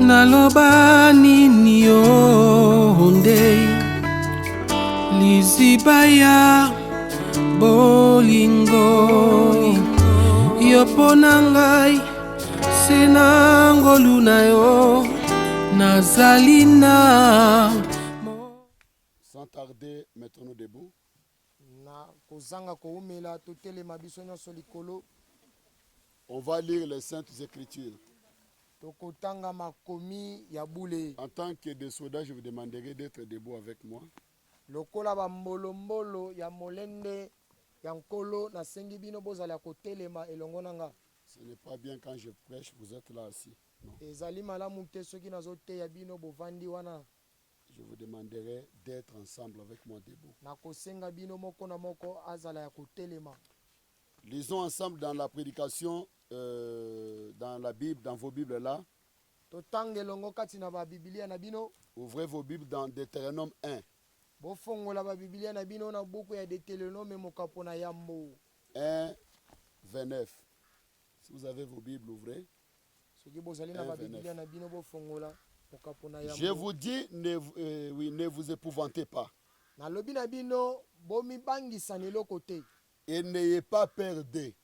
Naloba nini yo ndei lizibaya bolingo yopona ngai senangolu na yo nazali na. Sans tarder, mettons-nous debout. On va lire les Saintes Écritures. En tant que des soldats, je vous demanderai d'être debout avec moi. Ce n'est pas bien quand je prêche, vous êtes là assis. Non. Je vous demanderai d'être ensemble avec moi debout. Lisons ensemble dans la prédication, dans la Bible, dans vos Bibles là. Ouvrez vos Bibles dans Deutéronome 1. 1, 29. Si vous avez vos Bibles, ouvrez. 1, 29. Je vous dis, ne vous épouvantez pas. Et n'ayez pas peur d'eux.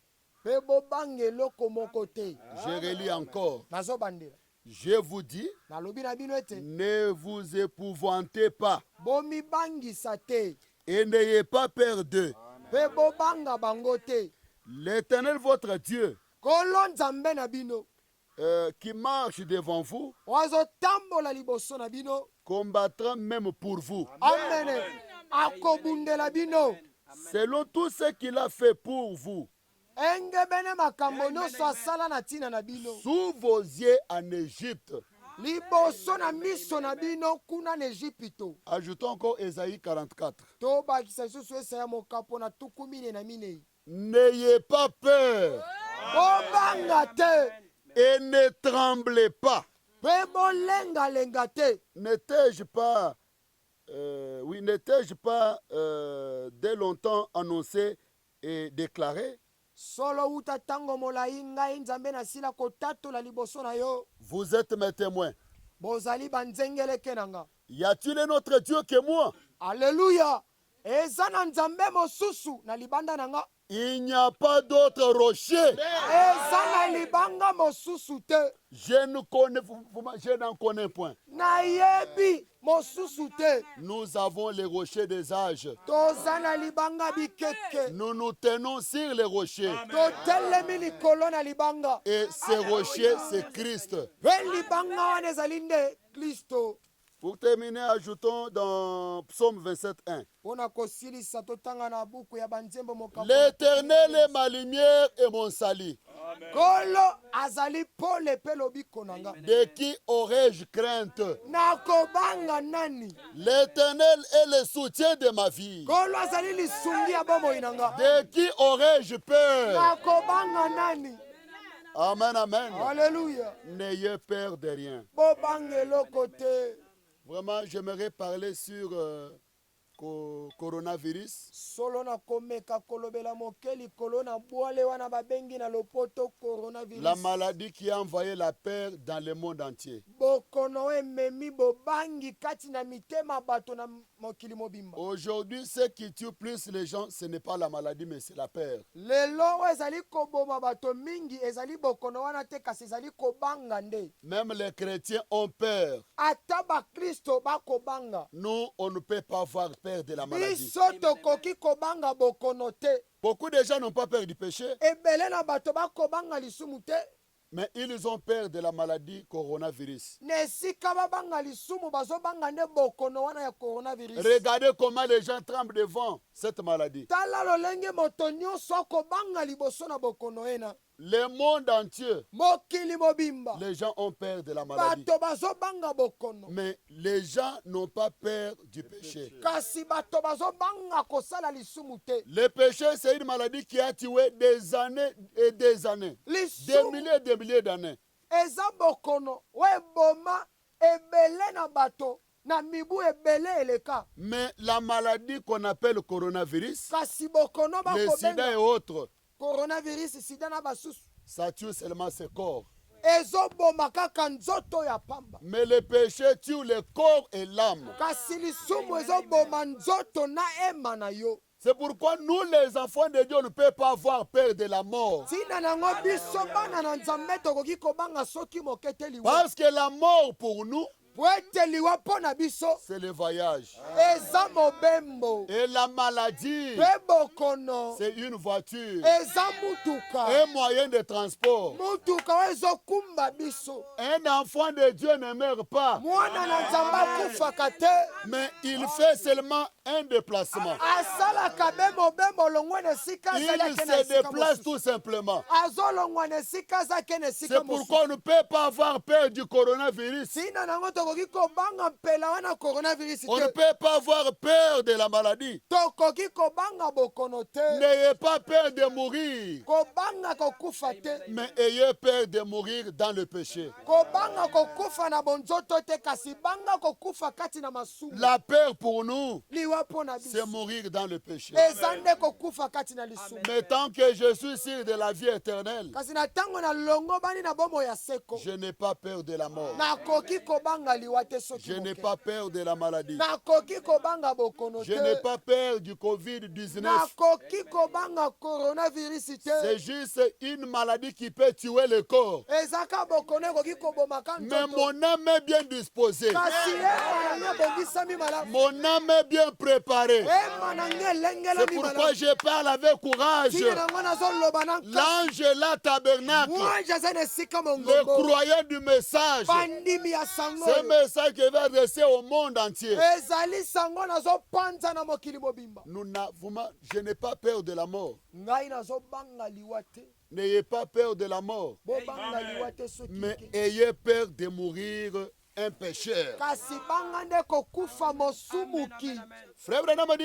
Je relis encore. Je vous dis, ne vous épouvantez pas. Et n'ayez pas peur d'eux. L'Éternel votre Dieu, qui marche devant vous, combattra même pour vous. Amen. Selon tout ce qu'il a fait pour vous, sous vos yeux en Égypte. Ajoutons encore Ésaïe 44. N'ayez pas peur et ne tremblez pas. N'étais-je pas, dès longtemps annoncé et déclaré? Vous êtes mes témoins. Y a-t-il un autre Dieu que moi? Alléluia. Il n'y a pas d'autre rocher. Je n'en connais point. Nous avons les rochers des âges. Nous nous tenons sur les rochers. Et ces rochers, c'est Christ. Pour terminer, ajoutons dans Psaume 27:1. L'Éternel est ma lumière et mon salut. De qui aurais-je crainte? L'Éternel est le soutien de ma vie. De qui aurais-je peur? Amen, amen. Alléluia. N'ayez peur de rien. Vraiment, j'aimerais parler sur coronavirus. La maladie qui a envoyé la peur dans le monde entier. Aujourd'hui, ce qui tue plus les gens, ce n'est pas la maladie, mais c'est la peur. Même les chrétiens ont peur. Nous, on ne peut pas avoir peur de la maladie. Beaucoup de gens n'ont pas peur du péché, mais ils ont peur de la maladie coronavirus. Regardez comment les gens tremblent devant cette maladie. Le monde entier, les gens ont peur de la maladie. Mais les gens n'ont pas peur du péché. Le péché, c'est une maladie qui a tué des années et des années. Des milliers et des milliers d'années. na mibu ebele eleka. Mais la maladie qu'on appelle coronavirus, Kasi bokono le sida et bakobenga autres, coronavirus sida na basusu. ça tue seulement ce corps. Ezoboma kaka nzoto ya pamba. Mais le péché tue le corps et l'âme. Kasi lisumu ezoboma nzoto na ema na yo. C'est pourquoi nous, les enfants de Dieu, ne pouvons pas avoir peur de la mort. Tina nango biso bana na nzambe tokoki kobanga soki mokete liwa. Parce que la mort pour nous, Pwete liwa pona biso. c'est le voyage. Eza mobembo. Et la maladie, Pe bokono. c'est une voiture, Eza mutuka. un moyen de transport. Mutuka ezokumba biso. Un enfant de Dieu ne meurt pas, Mwana na nzambe akufaka te. mais il fait seulement un déplacement. Asalaka be mobembo longwa na sika Il azali ake na se esika déplace mosusu. tout simplement. Azolongwa na esika azake na esika C'est mosusu. pourquoi on ne peut pas avoir peur du coronavirus. Tina nango tokoki kobanga mpela wana coronavirus On ne te. peut pas avoir peur de la maladie. Tokoki kobanga bokono te. N'ayez pas peur de mourir, Kobanga kokufa te. mais ayez peur de mourir dans le péché. Kobanga kokufa na bonzoto te kasi banga kokufa kati na masumu. La peur pour nous, Liwa pona c'est biso. mourir dans le péché. Ezande kokufa kati na lisumu. Mais tant que je suis sûr de la vie éternelle, Kasi na tango na longo bani na bomo ya seko. je n'ai pas peur de la mort. Nakoki kobanga liwa te soki Je n'ai moke. pas peur de la maladie. Nakoki kobanga bokono Je n'ai te. pas peur du Covid-19. Nakoki kobanga coronavirus te. C'est juste une maladie qui peut tuer le corps. Ezaka bokono ekoki kobomaka Mais nzoto. mon âme est bien disposée. Kasi ema na nge bobisami malamu. Mon âme est bien préparée. Ema na nge C'est elengelami pourquoi malamu. je parle avec courage. Tina nango nazoloba na nkasi. L'ange est là, tabernacle. Mwanja aza na esika Le mongongo. croyant du message. Bandimi ya sango Ce oyo. message qui va adresser au monde entier. Ezali sango nazopanza na mokili mobimba. Je n'ai pas peur de la mort. Ngai nazobanga liwa te. N'ayez pas peur de la mort, Bobanga liwa te soki mais ke. ayez peur de mourir un pécheur. Kasi banga nde kokufa mosumuki. Frère Branham a dit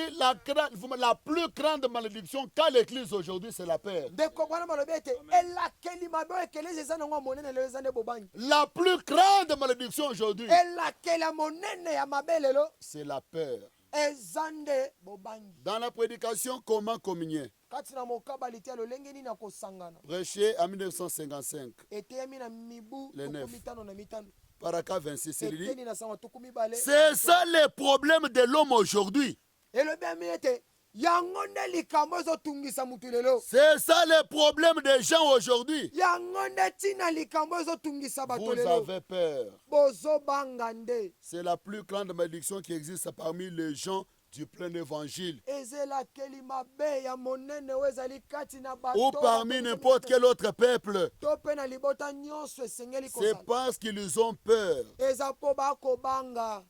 la plus grande malédiction qu'a l'église aujourd'hui, c'est la peur. Ndeko bwana malobi ete elakeli mabe oyo ekelezi eza nango monene lelo eza nde bobangi. La plus grande malédiction aujourd'hui, Elakeli ya monene ya mabe lelo c'est la peur. eza nde bobangi. Dans la prédication, comment communier? Kati na mokabali te lolenge nini na kosangana. Prêché en 1955, Eteyami na mibu Le neuf. mitano na mitano. Paraka 26, il dit, Eteni na sama tuku mibale. c'est ça le problème de l'homme aujourd'hui. Elobi ami ete yango nde likambo ezotungisa mutu lelo. C'est ça le problème des gens aujourd'hui. Yango nde tina likambo ezotungisa bato Vous lelo. avez peur. Bozobanga nde. C'est la plus grande malédiction qui existe parmi les gens du plein évangile. Ezelakeli mabe ya monene oyo ezali kati na bato. Ou parmi n'importe quel autre peuple. To pe na libota nyonso esengeli C'est kozala. parce qu'ils ont peur. Eza po bakobanga.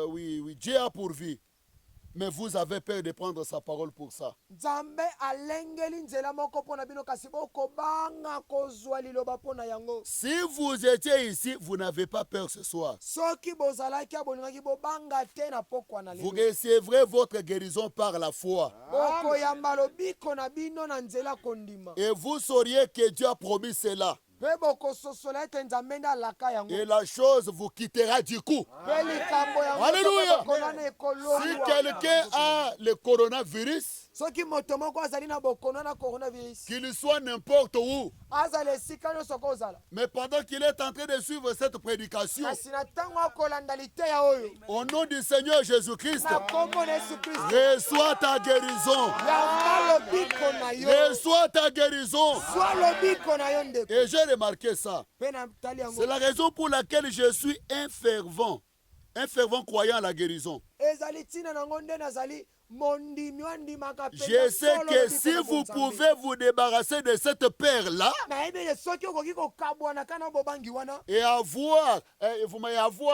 Oui, Dieu a pourvu. Mais vous avez peur de prendre sa parole pour ça. Nzambe alengeli nzela moko mpona bino kasi bokobanga kozwa liloba mpona yango. Si vous étiez ici, vous n'avez pas peur ce soir. Soki bozalaki aboningaki bobanga te na pokwa na Vous lelo. recevrez votre guérison par la foi. Bokoyamba lobiko na bino na nzela kondima. Et vous sauriez que Dieu a promis cela. Mpe bokososola ete nzambe nde alaka yango. Et la chose vous quittera du coup. Mpe likambo yango Alléluia. bokonana Si ekolongwa. quelqu'un a le coronavirus, Soki moto moko azali na bokono na coronavirus, qu'il soit n'importe où, azala esika nyonso kozala. mais pendant qu'il est en train de suivre cette prédication, Kasi na ntango akolanda liteya oyo, au nom du Seigneur Jésus-Christ, na kombo na Yesu Kristo, reçois ta guérison. yamba lobiko na yo. Reçois ta guérison. Sois lobiko na yo ndeko. Et j'ai remarqué ça. Mpe na tali yango. C'est la raison pour laquelle je suis un fervent croyant à la guérison. Ezali tina nango nde nazali mondimi ondimaka pe. Je sais que si vous pouvez vous débarrasser de cette peur-là nayebi ete soki okoki kokabwana kana bobangi wana et avoir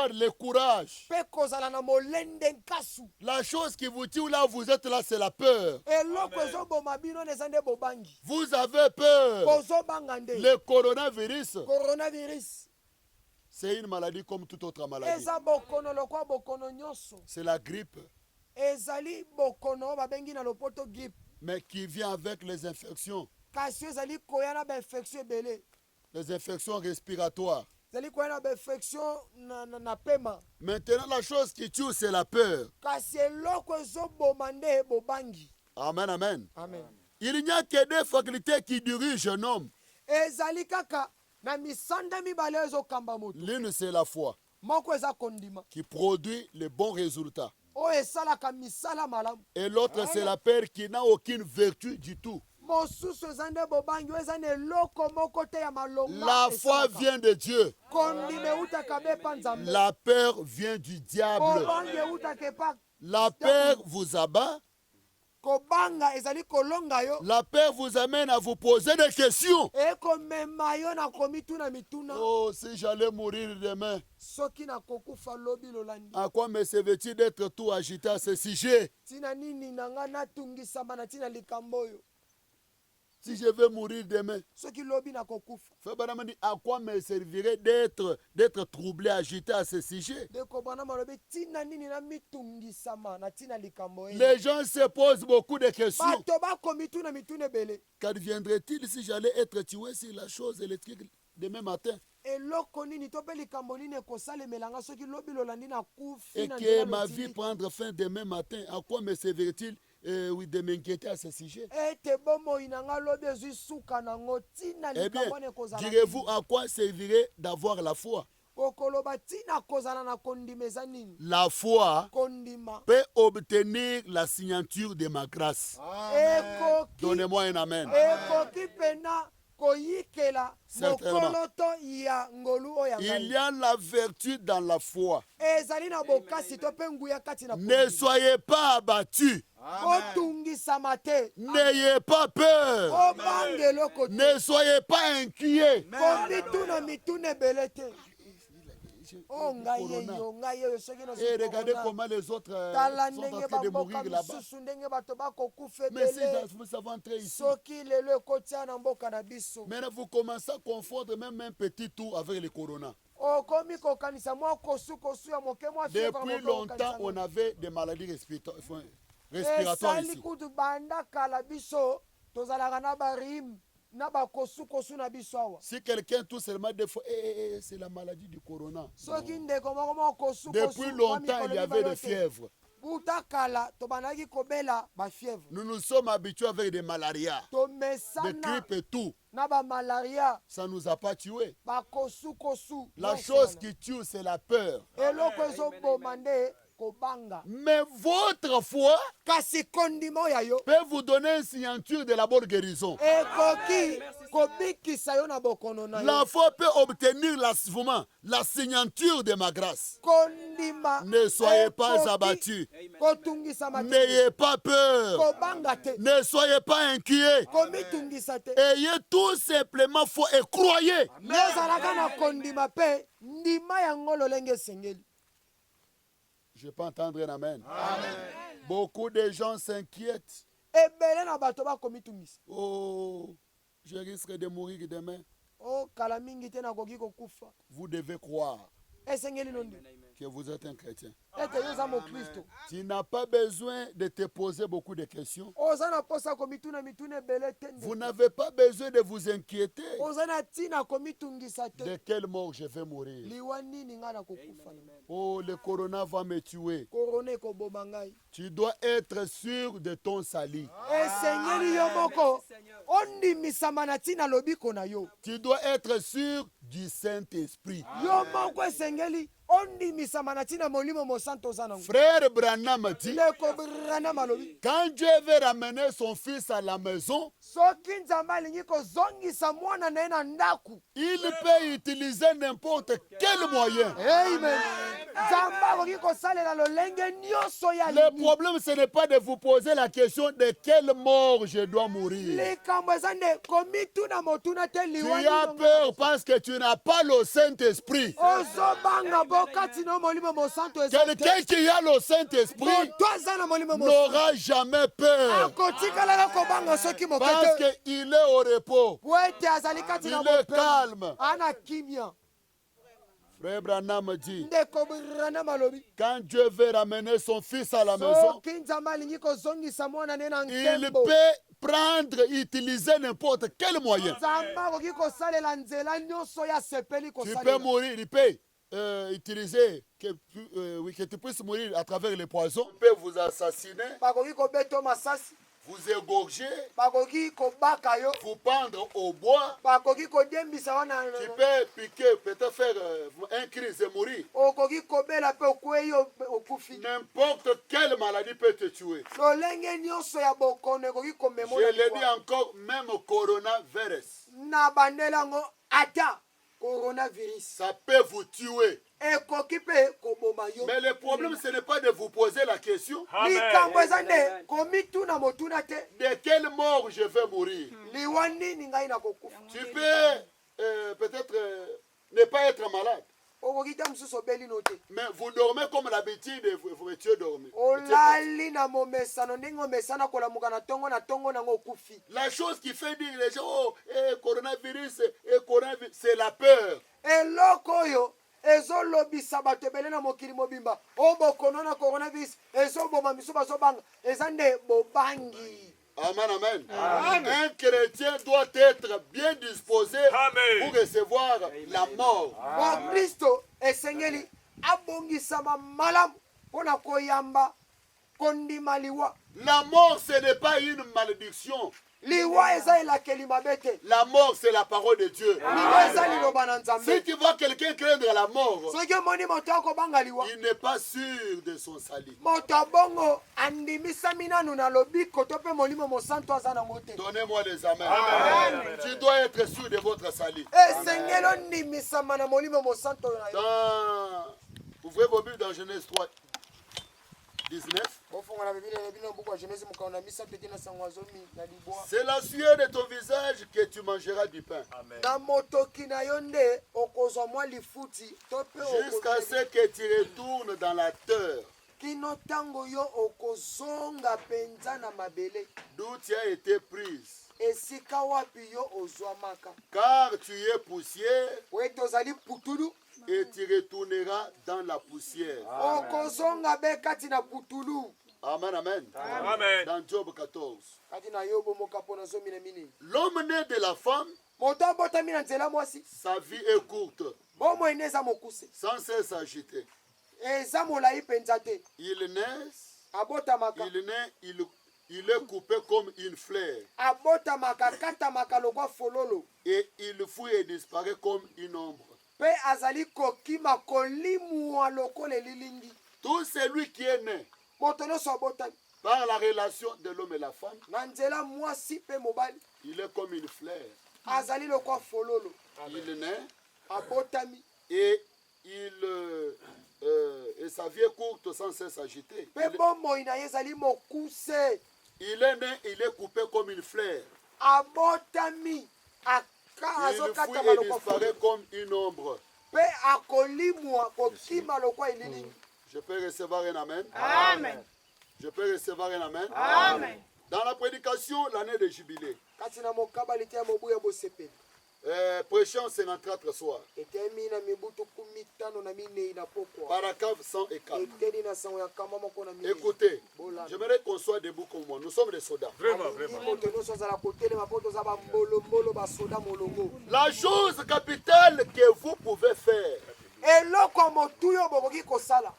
le courage, mpe kozala na molende nkasu, la chose qui vous tue là, vous êtes là, c'est la peur. eloko ezoboma bino na eza nde bobangi. Vous avez peur. Bozobanga nde. Le coronavirus, Coronavirus c'est une maladie comme toute autre maladie. eza bokono lokwa bokono nyonso. C'est la grippe, Ezali bokono oyo babengi na lopoto grippe. mais qui vient avec les infections, Kasi ezali koya na bainfection ebele. les infections respiratoires. ezali koya na bainfection na pema. Maintenant, la chose qui tue, c'est la peur. Kasi eloko ezoboma nde bobangi. Amen, amen. Amen. Il n'y a que deux facultés qui dirigent un homme. Ezali kaka na misanda mibale ezokamba moto. L'une, c'est la foi, Moko eza kondima. qui produit les bons résultats. Oyo esalaka misala malamu. Et l'autre, c'est la peur qui n'a aucune vertu du tout. Mosusu eza nde bobangi oyo eza na eloko moko te ya malonga. La foi vient de Dieu. Kondima eutaka be pa Nzambe. La peur vient du diable. Bobangi eutaka epa. La peur vous abat. Kobanga ezali kolonga yo. La peur vous amène à vous poser des questions. Ekomema yo na komituna mituna. Oh, si j'allais mourir demain, Soki na kokufa lobi lolandi. à quoi me servait-il d'être tout agité à ce sujet? Tina nini nanga natungisama na tina likambo oyo. Si je vais mourir demain, Soki lobi na kokufa. Frère Branham dit, à quoi me servirait d'être troublé, agité à ce sujet? Deko bana malobi tina nini na mitungisama na tina likambo oyo. Les gens se posent beaucoup de questions. Bato bakomituna mituna ebele. Qu'adviendrait-il si j'allais être tué sur la chose électrique demain matin? Eloko nini to pe likambo nini ekosalemelanga soki lobi lolandi na kufi Et na que nzela ma lotindi. vie prendre fin demain matin, à quoi me servirait-il oui, de m'inquiéter à ce sujet? Ete bomoi nanga lobi ezwi suka nango tina Eh bien, likambo wana ekozala. direz-vous à quoi servirait d'avoir la foi? Okoloba tina kozala na kondima eza nini? La foi Kondima. peut obtenir la signature de ma grâce. Ekoki. Donnez-moi un amen. Ekoki pena koyikela Certainement. mokoloto ya ngolu oyo ya Il y ngai. a la vertu dans la foi. Ezali na bokasi to pe nguya kati na Ne kondima. soyez pas abattus. Kotungisama te. N'ayez pas peur. Obanga eloko te. Ne soyez pas inquiets. Komituna mituna ebele te. Oh ngai Corona. eyo ngai eyo soki Et regardez na comment les autres tala sont en ndenge train de bamboka mourir là-bas. misusu ndenge bato bakokufa Mais si ebele. nous savons entrer ici, Soki lelo ekotia na mboka na biso. maintenant vous commencez à confondre même un petit tour avec le corona. Okomi kokanisa mwa kosu ya moke mwa fièvre na Depuis moke longtemps, okanisa on ngo. avait des maladies respiratoires Esali ici. kutu banda kala biso tozalaka na barime na bakosu na biso awa. Si quelqu'un tout seulement des fois, c'est la maladie du corona. Soki ndeko moko mwa kosu Depuis longtemps, il y avait des fièvres. buta kala tobandaki kobela bafièvre. Nous nous sommes habitués avec des malarias, des Tomesana grippes et tout. na bamalaria Ça ne nous a pas tués. bakosu. La chose qui tue, c'est la peur. eloko ezoboma nde kobanga. Mais votre foi Kasi kondima oyo ya yo peut vous donner une signature de la bonne guérison. ekoki kobikisa yo na bokono na yo. La foi peut obtenir la signature de ma grâce. Kondima Ne soyez pas ekoki abattus. kotungisama te. N'ayez pas peur. Kobanga te. Ne soyez pas inquiets. Komitungisa te. Ayez tout simplement foi et croyez. Nezalaka na kondima pe ndima yango lolenge esengeli. Je peux entendre un amen. Beaucoup de gens s'inquiètent. Ebele na bato bakomitungisa. Oh, je risque de mourir demain. O kala mingi te nakoki kokufa. Vous devez croire Esengeli londi. que vous êtes un chrétien. Ete yo za mokristo. Tu n'as pas besoin de te poser beaucoup de questions. Oza na posa komituna mituna ebele te. Vous n'avez pas besoin de vous inquiéter. Oza na tina komitungisa te. De quelle mort je vais mourir? Liwa nini nga na kokufa. Oh, le corona va me tuer. Korona ekoboma ngai. Tu dois être sûr de ton salut. Esengeli yo moko ondimisama na tina lobiko na yo. Tu dois être sûr du Saint-Esprit. Yo moko esengeli ondimisama na tina molimo mosanto oza nango. Frère Branham dit, Ndeko Branham alobi. quand Dieu veut ramener son fils à la maison, Soki nzambe alingi kozongisa mwana na ye na ndaku. il peut utiliser n'importe quel moyen. Amen. Nzambe akoki kosalela lolenge nyonso ya Le lingi. problème, ce n'est pas de vous poser la question de quelle mort je dois mourir. Likambo eza nde komituna motuna te Tu liwa as peur parce que tu n'as pas le Saint-Esprit. ozobanga bokati na molimo mosanto eza te. Quelqu'un qui a le Saint-Esprit Moto aza na molimo mosanto n'aura jamais peur akotikalaka kobanga soki moke parce te. qu'il est au repos. Po ete azali kati na Il est mopema. calme. Ana kimia. Frère Branham dit, ndeko Branham alobi quand Dieu veut ramener son fils à la maison, soki nzambe alingi kozongisa mwana ne na il nkembo peut prendre, utiliser n'importe quel moyen. nzambe akoki kosalela nzela nyonso ya sepeli Tu peux kosalela mourir, il peut utiliser que tu puisses mourir à travers les poisons. Il peut vous assassiner, bakoki kobeta masasi vous égorger, bakoki kobaka yo vous pendre au bois. bakoki kodembisa wana Tu peux piquer, peut-être faire un crise et mourir. okoki kobela mpe okwei yo okufi N'importe quelle maladie peut te tuer. lolenge nyonso ya bokono ekoki Je komemona le dis encore, même coronavirus, na bandela yango ata coronavirus ça peut vous tuer. ekoki mpe koboma yo Mais le problème, ce n'est pas de vous poser la question likambo eza nde komituna motuna te de quelle mort je vais mourir. liwa nini ngai nakokufa Tu peux peut-être ne pas être malade, okoki te mosusu obeli no te mais vous dormez comme l'habitude et vous étiez dormi. olali na momesano ndenge omesana kolamuka na ntongo nango okufi La chose qui fait dire les gens, oh, coronavirus, coronavirus, c'est la peur. eloko oyo ezolobisa bato ebele na mokili mobimba o bokono na coronavirus ezoboma miso bazobanga eza nde bobangi Amen, amen. Un chrétien doit être bien disposé pour recevoir la mort. mokristo esengeli abongisama malamu mpo na koyamba kondima liwa La mort, ce n'est pas une malédiction. liwa eza elakeli mabe te La mort, c'est la parole de Dieu. liwa eza liloba na Si nzambe tu vois quelqu'un craindre la mort, soki omoni moto akobanga liwa il n'est pas sûr de son salut. moto abongo andimisami nanu na lobiko to mpe molimo mosantu aza nango te Donnez-moi les amens. Tu dois être sûr de votre salut. esengeli ondimisama na molimo mosantu oyo na yo Ouvrez vos Bibles dans Genèse 3, 19. bofunga na biblia na bino buku ya genesi mokao na misato ete na sango ya zomi na libwa C'est la sueur de ton visage que tu mangeras du pain. na motoki na yo nde okozwa mwa lifuti to mpe Jusqu'à ce que tu retournes dans la terre kino ntango yo okozonga mpenza na mabele d'où tu as été prise. esika wapi yo ozwamaka Car tu es poussière po ete ozali putulu et tu retourneras dans la poussière. okozonga be kati na putulu Amen, amen. Amen. Dans Job 14. kati na yo bomoka mpo na zomi na minei L'homme né de la femme, moto abotami na nzela mwasi sa vie est courte, bomoi ene eza mokuse sans cesse agitée. eza molai mpenza te Il naît, abotamaka il est coupé comme une fleur. abotamaka akatamaka lokwa fololo Et il fouille et disparaît comme une ombre. mpe azali kokima kolimwa lokola elilingi Tout celui qui est né moto nyonso abotami par la relation de l'homme et la femme, na nzela mwasi mpe mobali il est comme une fleur. azali lokwa fololo Il naît abotami et et sa vie est courte sans cesse agitée. mpe bomoi na ye ezali mokuse Il est né, il est coupé comme une fleur. abotami Il azokatama fouille et lokwa disparaît fololo comme une ombre. mpe akolimwa kokima lokwa elilingi Je peux recevoir un amen. Amen. Je peux recevoir un amen. Amen. Dans la prédication, l'année de jubilé, kati na mokabali te ya mobu ya bosepeli prêchant 54 soirs, etemi na mibu tuku mitano na minei na pokwa Paracave 104. eteli na sango ya nkama moko na minei Écoutez, Bolanda. j'aimerais qu'on soit debout comme moi. Nous sommes des soldats. Vraiment, alingi vraiment. moto nyonso azala kotelema mpo toza bambolombolo basoda molongo La chose capitale que vous pouvez faire, eloko ya motuyo bokoki kosala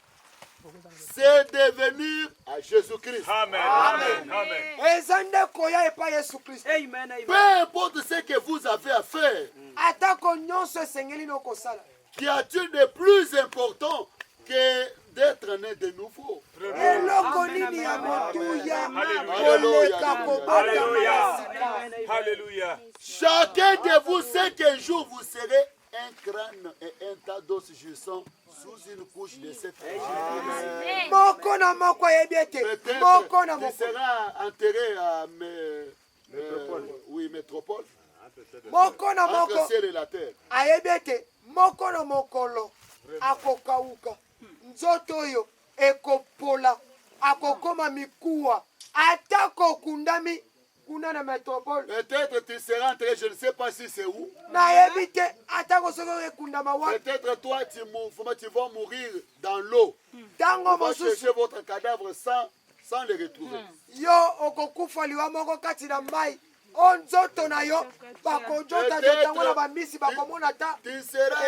c'est de venir à Jésus-Christ. Amen. Amen. Amen. eza nde koya epai yesu kristo Amen. Amen. Peu importe ce que vous avez à faire, atako nyonso esengeli no kosala qu'y a-t-il de plus important que d'être né de nouveau? eloko nini ya motuya Alléluia. koleka kobota Alléluia. masika Alléluia. Chacun de vous sait qu'un jour vous serez un crâne et un tas d'os jouissant sous une couche de cette moko na moko ayebi ete moko na Peut-être tu moko seras enterré à métropole, moko na entre moko ciel et la terre. ayebi ete moko na mokolo akokauka nzoto oyo ekopola akokoma mikuwa atako okundami kuna na métropole Peut-être tu seras entré, je ne sais pas si c'est où. nayebi te atako soki ekundama wapi Peut-être toi, tu vas mourir dans l'eau. ntango On va mosusu chercher votre cadavre sans le retrouver. yo okokufa liwa moko kati na mai o nzoto na yo bakojota yo ntango na bamisi bakomona ta Tu seras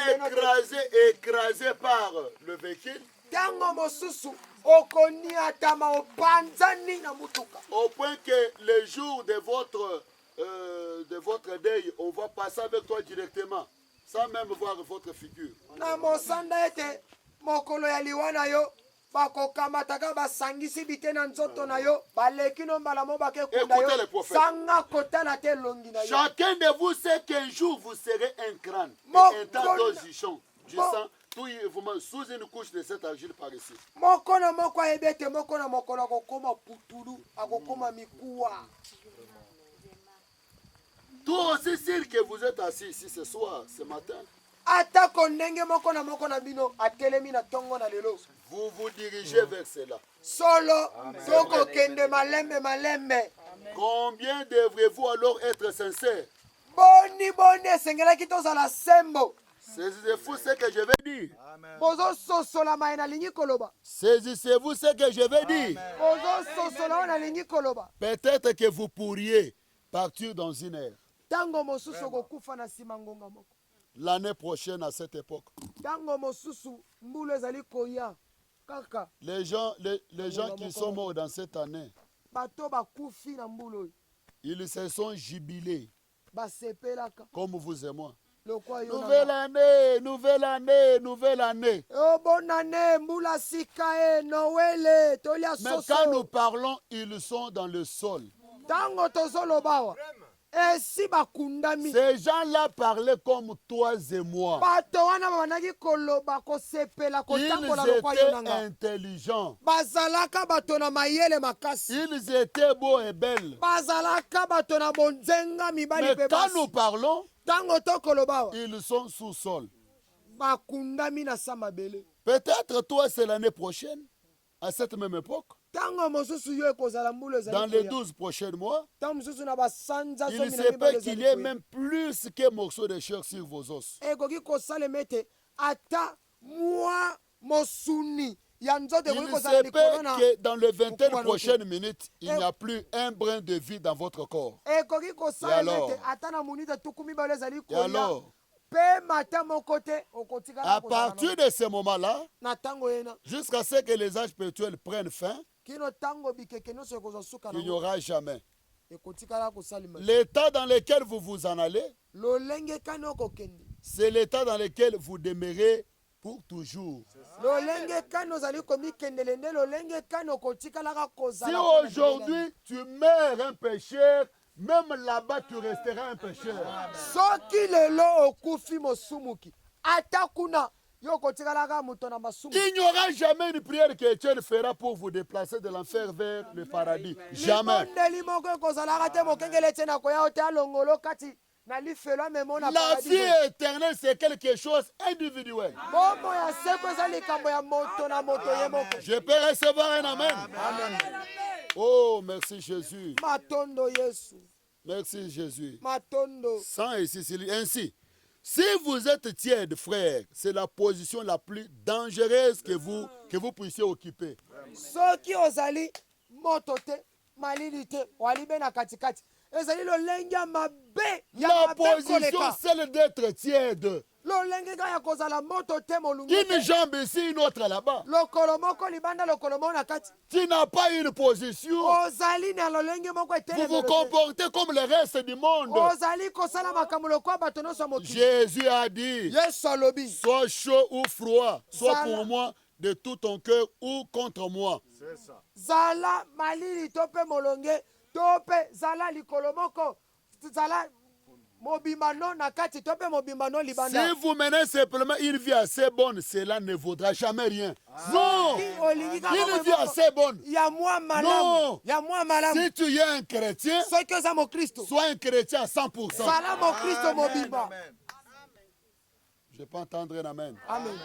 écrasé par le véhicule. ntango mosusu okoniatama opanzani na mutuka Au point que le jour de votre deuil, on va passer avec toi directement, sans même voir votre figure. na mosanda ete mokolo ya liwa na yo bakokamataka basangisi bite na nzoto na yo baleki no mbala mo bakekunda Écoutez yo les prophètes. sanga kotala te elongi na yo Chacun de vous sait qu'un jour vous serez un crâne. Mon Et un tas God. d'os du sang, tout vous sous une couche de cette argile par ici. moko na moko ayebi ete moko na mokolo akokoma putulu akokoma mikuwa Toi aussi, sûr que vous êtes assis ici ce soir, ce matin, atako ndenge moko na bino atelemi na ntongo na lelo vous vous dirigez vers cela. solo tokokende malembe Combien devrez-vous alors être sincère? boni esengelaki tozala sembo Saisissez-vous ce que je vais dire. bozososola mai nalingi koloba Saisissez-vous ce que je vais dire. bozososola oyo nalingi koloba Peut-être que vous pourriez partir dans une ère. ntango mosusu okokufa na nsima ngonga moko L'année prochaine, à cette époque. ntango mosusu mbulu ezali koya kaka Les gens qui sont morts dans cette année, bato bakufi na mbulu oyo ils se sont jubilés, basepelaka comme vous et moi. lokwa yo Nouvelle année, nouvelle année, nouvelle année. bonane mbula sika nowele tolia Mais quand nous soso parlons, ils sont dans le sol. ntango tozolobawa esi bakundami Ces gens-là parlaient comme toi et moi. bato wana babandaki koloba kosepela kotambola Ils lokwa yo étaient nanga intelligents. bazalaka bato na mayele makasi Ils étaient beaux et belles. bazalaka bato na bonzenga mibali Mais mpe quand basi nous parlons, ntango tokolobawa ils sont sous-sol. bakundami na sa mabele Peut-être toi, c'est l'année prochaine, à cette même époque, ntango mosusu yo ekozala mbulu dans les ezali 12 prochains mois, ntango mosusu na basanza il zomi se na peut mibale qu'il y ezali ait koya. même plus que morceaux de chair sur vos os. ekoki kosalema ete ata mwa mosuni ya nzoto Il ekoki se kozala likolo peut na que dans les vingtaines Pourquoi prochaines minutes, il n'y a plus un brin de vie dans votre corps. ekoki kosalema alors? ete ata na minute tuku mibale ezali Et koya alors, mpe mata moko te okotikala à partir de ce moment-là, na ntango yena jusqu'à ce que les âges spirituels prennent fin, kino ntango bikeke nyonso ekozwa suka il n'y nango aura jamais. ekotikala kosalema L'état dans lequel vous vous en allez, lolenge kani okokende c'est l'état dans lequel vous demeurez pour toujours. lolenge kani ozali komikendele nde lolenge kani okotikalaka Si kozala aujourd'hui tu meurs un pécheur, même là-bas tu resteras un pécheur. soki lelo okufi mosumuki ata kuna yo okotikalaka moto na masumu Il n'y aura jamais une prière que Étienne fera pour vous déplacer de l'enfer vers le paradis. Jamais. libondeli moko ekozalaka te mokengele ete na koya o te alongolo kati na lifelo amemo na La vie paradis éternelle, c'est quelque chose individuel. bomoi ya seko eza likambo ya moto na moto ye moko Je peux recevoir un amen. Oh, merci Jésus. matondo yesu Merci Jésus. matondo Sans ici, ainsi, si vous êtes tiède, frère, c'est la position la plus dangereuse que vous puissiez occuper. soki ozali moto te malili te walibe na katikati ezali lolenge ya mabe ya La mabe position, koleka celle d'être tiède. lolenge kaka ya kozala moto te molungu Une te jambe ici, une autre là-bas. lokolo moko libanda lokolo moko na kati Tu n'as pas une position. ozali na lolenge moko Vous vous etelemi comportez comme le reste du monde. ozali kosala makambo lokwa bato nyonso ya mokili Jésus a dit, yesu alobi sois chaud ou froid, soit Zala. pour moi de tout ton cœur ou contre moi. zala malili to mpe molonge to mpe zala likolo moko zala mobimano na kati to mpe mobimano libanda Si vous menez simplement une vie assez bonne, cela ne vaudra jamais rien. Non! Soki olingi kaka Une vie moko assez bonne. ya mwa Non. malamu ya mwa malamu Si tu es un chrétien, soki oza mokristo sois un chrétien à 100%. zala mokristo mobimba Je peux entendre un amen. amen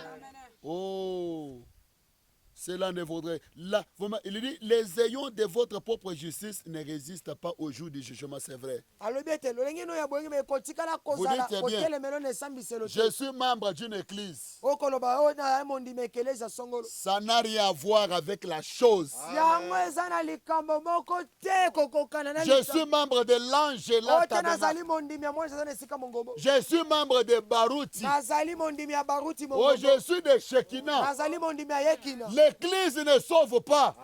Oh! Cela ne vaudrait. Là, il dit, les ayants de votre propre justice ne résistent pas au jour du jugement, c'est vrai. Vous dites bien, je suis membre d'une église. Ça n'a rien à voir avec la chose. Je suis membre de l'Angela Tabernacle. Je suis membre de Baruti. Oh, je suis de Shekinah. L'église ne sauve pas.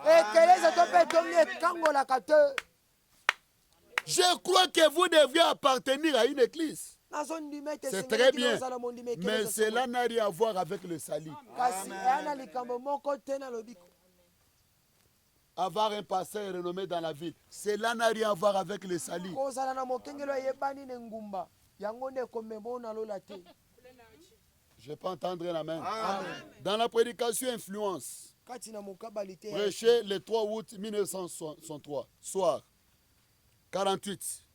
Je crois que vous deviez appartenir à une église. C'est très bien. Mais cela n'a rien à voir avec le salut. Avoir un pasteur renommé dans la ville, cela n'a rien à voir avec le salut. Je peux entendre un amen. Dans la prédication influence, prêché le 3 août 1963, soir 48.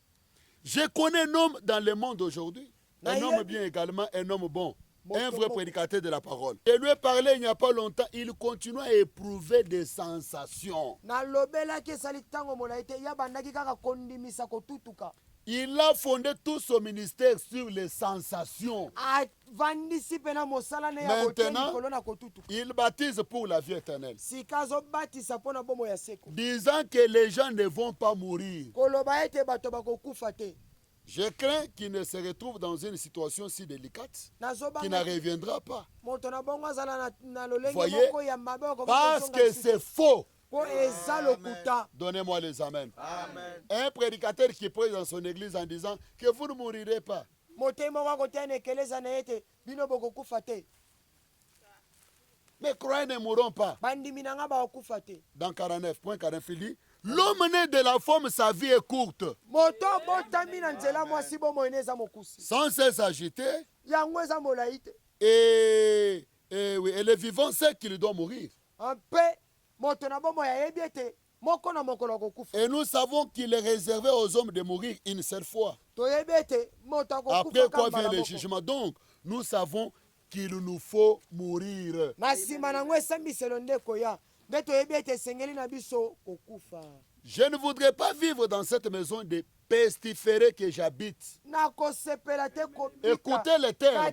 Je connais un homme dans le monde aujourd'hui, un homme bien également, un homme bon, un vrai prédicateur de la parole. Je lui ai parlé il n'y a pas longtemps, il continue à éprouver des sensations. Il a fondé tout son ministère sur les sensations. Maintenant, il baptise pour la vie éternelle. Disant que les gens ne vont pas mourir. Je crains qu'il ne se retrouve dans une situation si délicate, qu'il ne reviendra pas. Voyez, parce que c'est faux. Donnez-moi les amens. Amen. Un prédicateur qui prêche dans son église en disant que vous ne mourrez pas. Mais croyez ne mourront pas. Dans 49.49, il dit, l'homme né de la femme, sa vie est courte. Sans cesse agité. Et le vivant sait qu'il doit mourir. Et nous savons qu'il est réservé aux hommes de mourir une seule fois. Après quoi vient le jugement. Donc, nous savons qu'il nous faut mourir. Je ne voudrais pas vivre dans cette maison de pestiférés que j'habite. Écoutez les termes.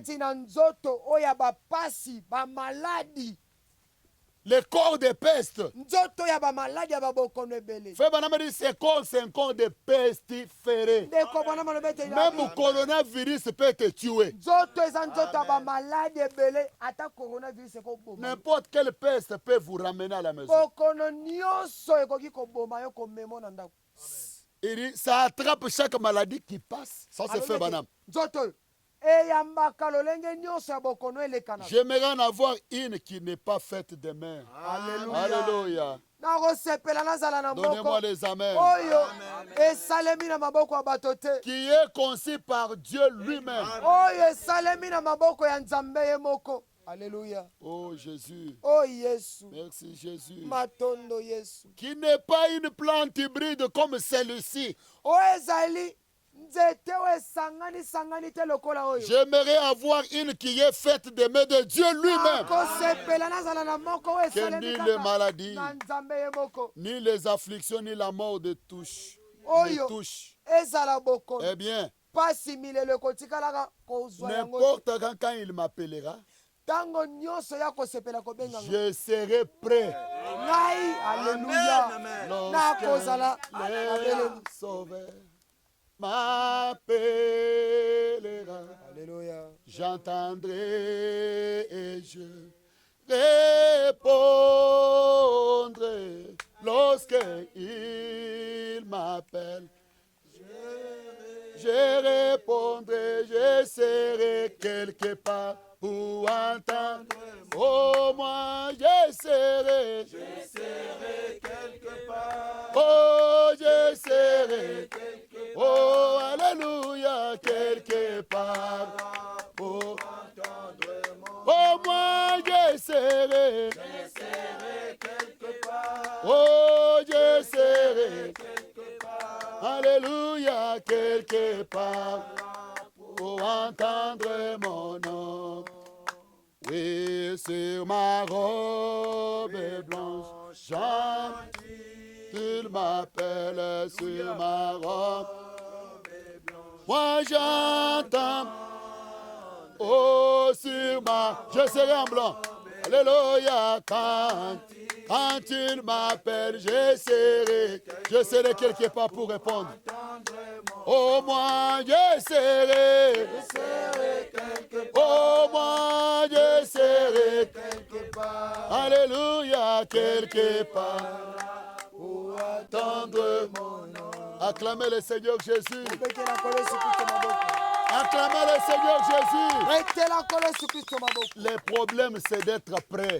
Le corps de peste. Ce corps, c'est un corps de pestiférés. Même le coronavirus peut te tuer. N'importe quelle peste peut vous ramener à la maison. Il dit, ça attrape chaque maladie qui passe. Ça, c'est fait, banam. J'aimerais en avoir une qui n'est pas faite de main. Alléluia. Donnez-moi les amens. Qui est conçu par Dieu lui-même. Alléluia. Oh Jésus. Oh Jésus. Merci Jésus. Matondo Jésus. Qui n'est pas une plante hybride comme celle-ci. Oh Ezali. J'aimerais avoir une qui est faite des mains de Dieu lui-même. Que ni les maladies, ni les afflictions, ni la mort ne touchent. Eh bien, n'importe quand il m'appellera, je serai prêt. Alléluia. Lorsque Sauveur m'appellera, j'entendrai et je répondrai. Lorsque il m'appelle, je répondrai, je serai quelque part pour entendre. Oh, moi, je serai quelque part. Oh, je serai quelque part. Oh, alléluia, quelque part. Oh, oh moi, je serai quelque part. Oh, je serai quelque part. Alléluia, quelque part. Pour entendre mon nom. Oui, sur ma robe blanche, il m'appelle sur ma robe. Moi j'entends, oh sur ma, je serai en blanc. Alléluia, quand il m'appelle, je serai quelque part pour répondre. Oh moi je serai oh moi je serai quelque part. Alléluia, quelque part. Pour attendre mon nom. Acclamez le Seigneur Jésus. Acclamez le Seigneur Jésus. Le problème, c'est d'être prêt.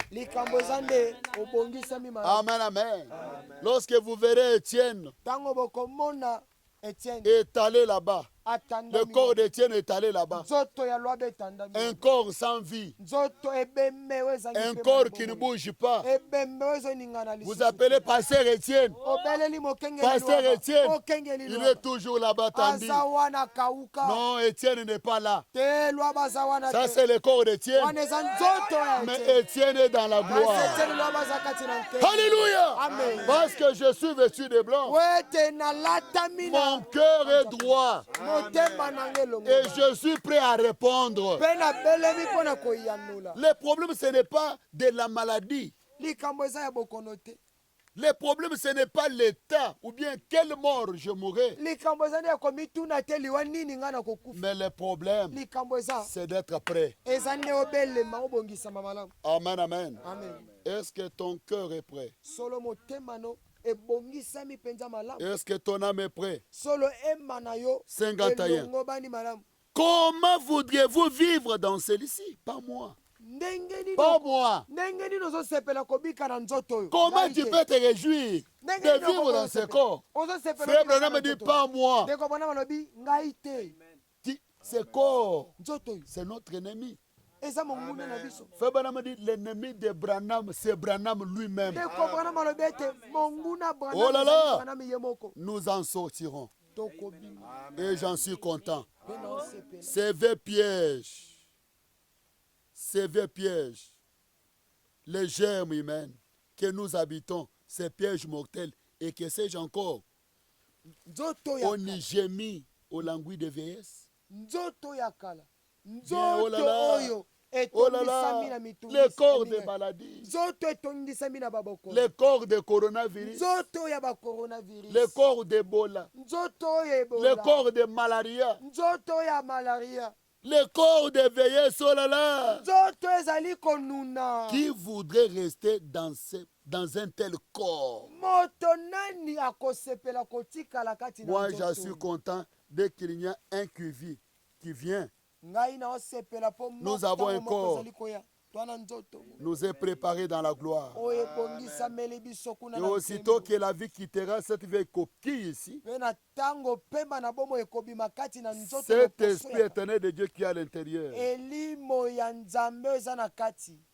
Amen, amen. Lorsque vous verrez Étienne étalé là-bas, le corps d'Étienne est allé là-bas. Un corps sans vie. Un corps qui ne bouge pas. Vous appelez Pasteur Étienne. Pasteur Étienne, il est toujours là-bas tendu. Non, Étienne n'est pas là. Ça, c'est le corps d'Étienne. Mais Étienne est dans la gloire. Alléluia. Parce que je suis vêtu de blanc. Mon cœur est droit. Et je suis prêt à répondre. Le problème, ce n'est pas de la maladie. Le problème, ce n'est pas l'état ou bien quelle mort je mourrai. Mais le problème, c'est d'être prêt. Amen, amen. Est-ce que ton cœur est prêt? Est-ce que ton âme est prête? 51. Comment voudriez-vous vivre dans celui-ci? Pas moi. Pas moi. Comment tu peux te réjouir de vivre dans ce corps? Frère Branham dit pas moi. Ce corps, c'est notre ennemi. Frère Branham dit l'ennemi de Branham, c'est Branham lui-même. Oh là là, nous en sortirons. Et j'en suis content. Ces vieux pièges, les germes humains que nous habitons, ces pièges mortels, et que sais-je encore, on y gémit au languis de vieillesse. Oh là là. Oh là là, le corps de maladie, le corps de coronavirus, le corps d'Ebola, le corps de malaria, le corps de vieillesse, oh là là. Qui voudrait rester dans un tel corps? Moi, je suis content dès qu'il y a un qui vient. Nous avons un corps nous est préparé dans la gloire. Et aussitôt que la vie quittera cette vieille coquille ici, cet esprit éternel de Dieu qui est à l'intérieur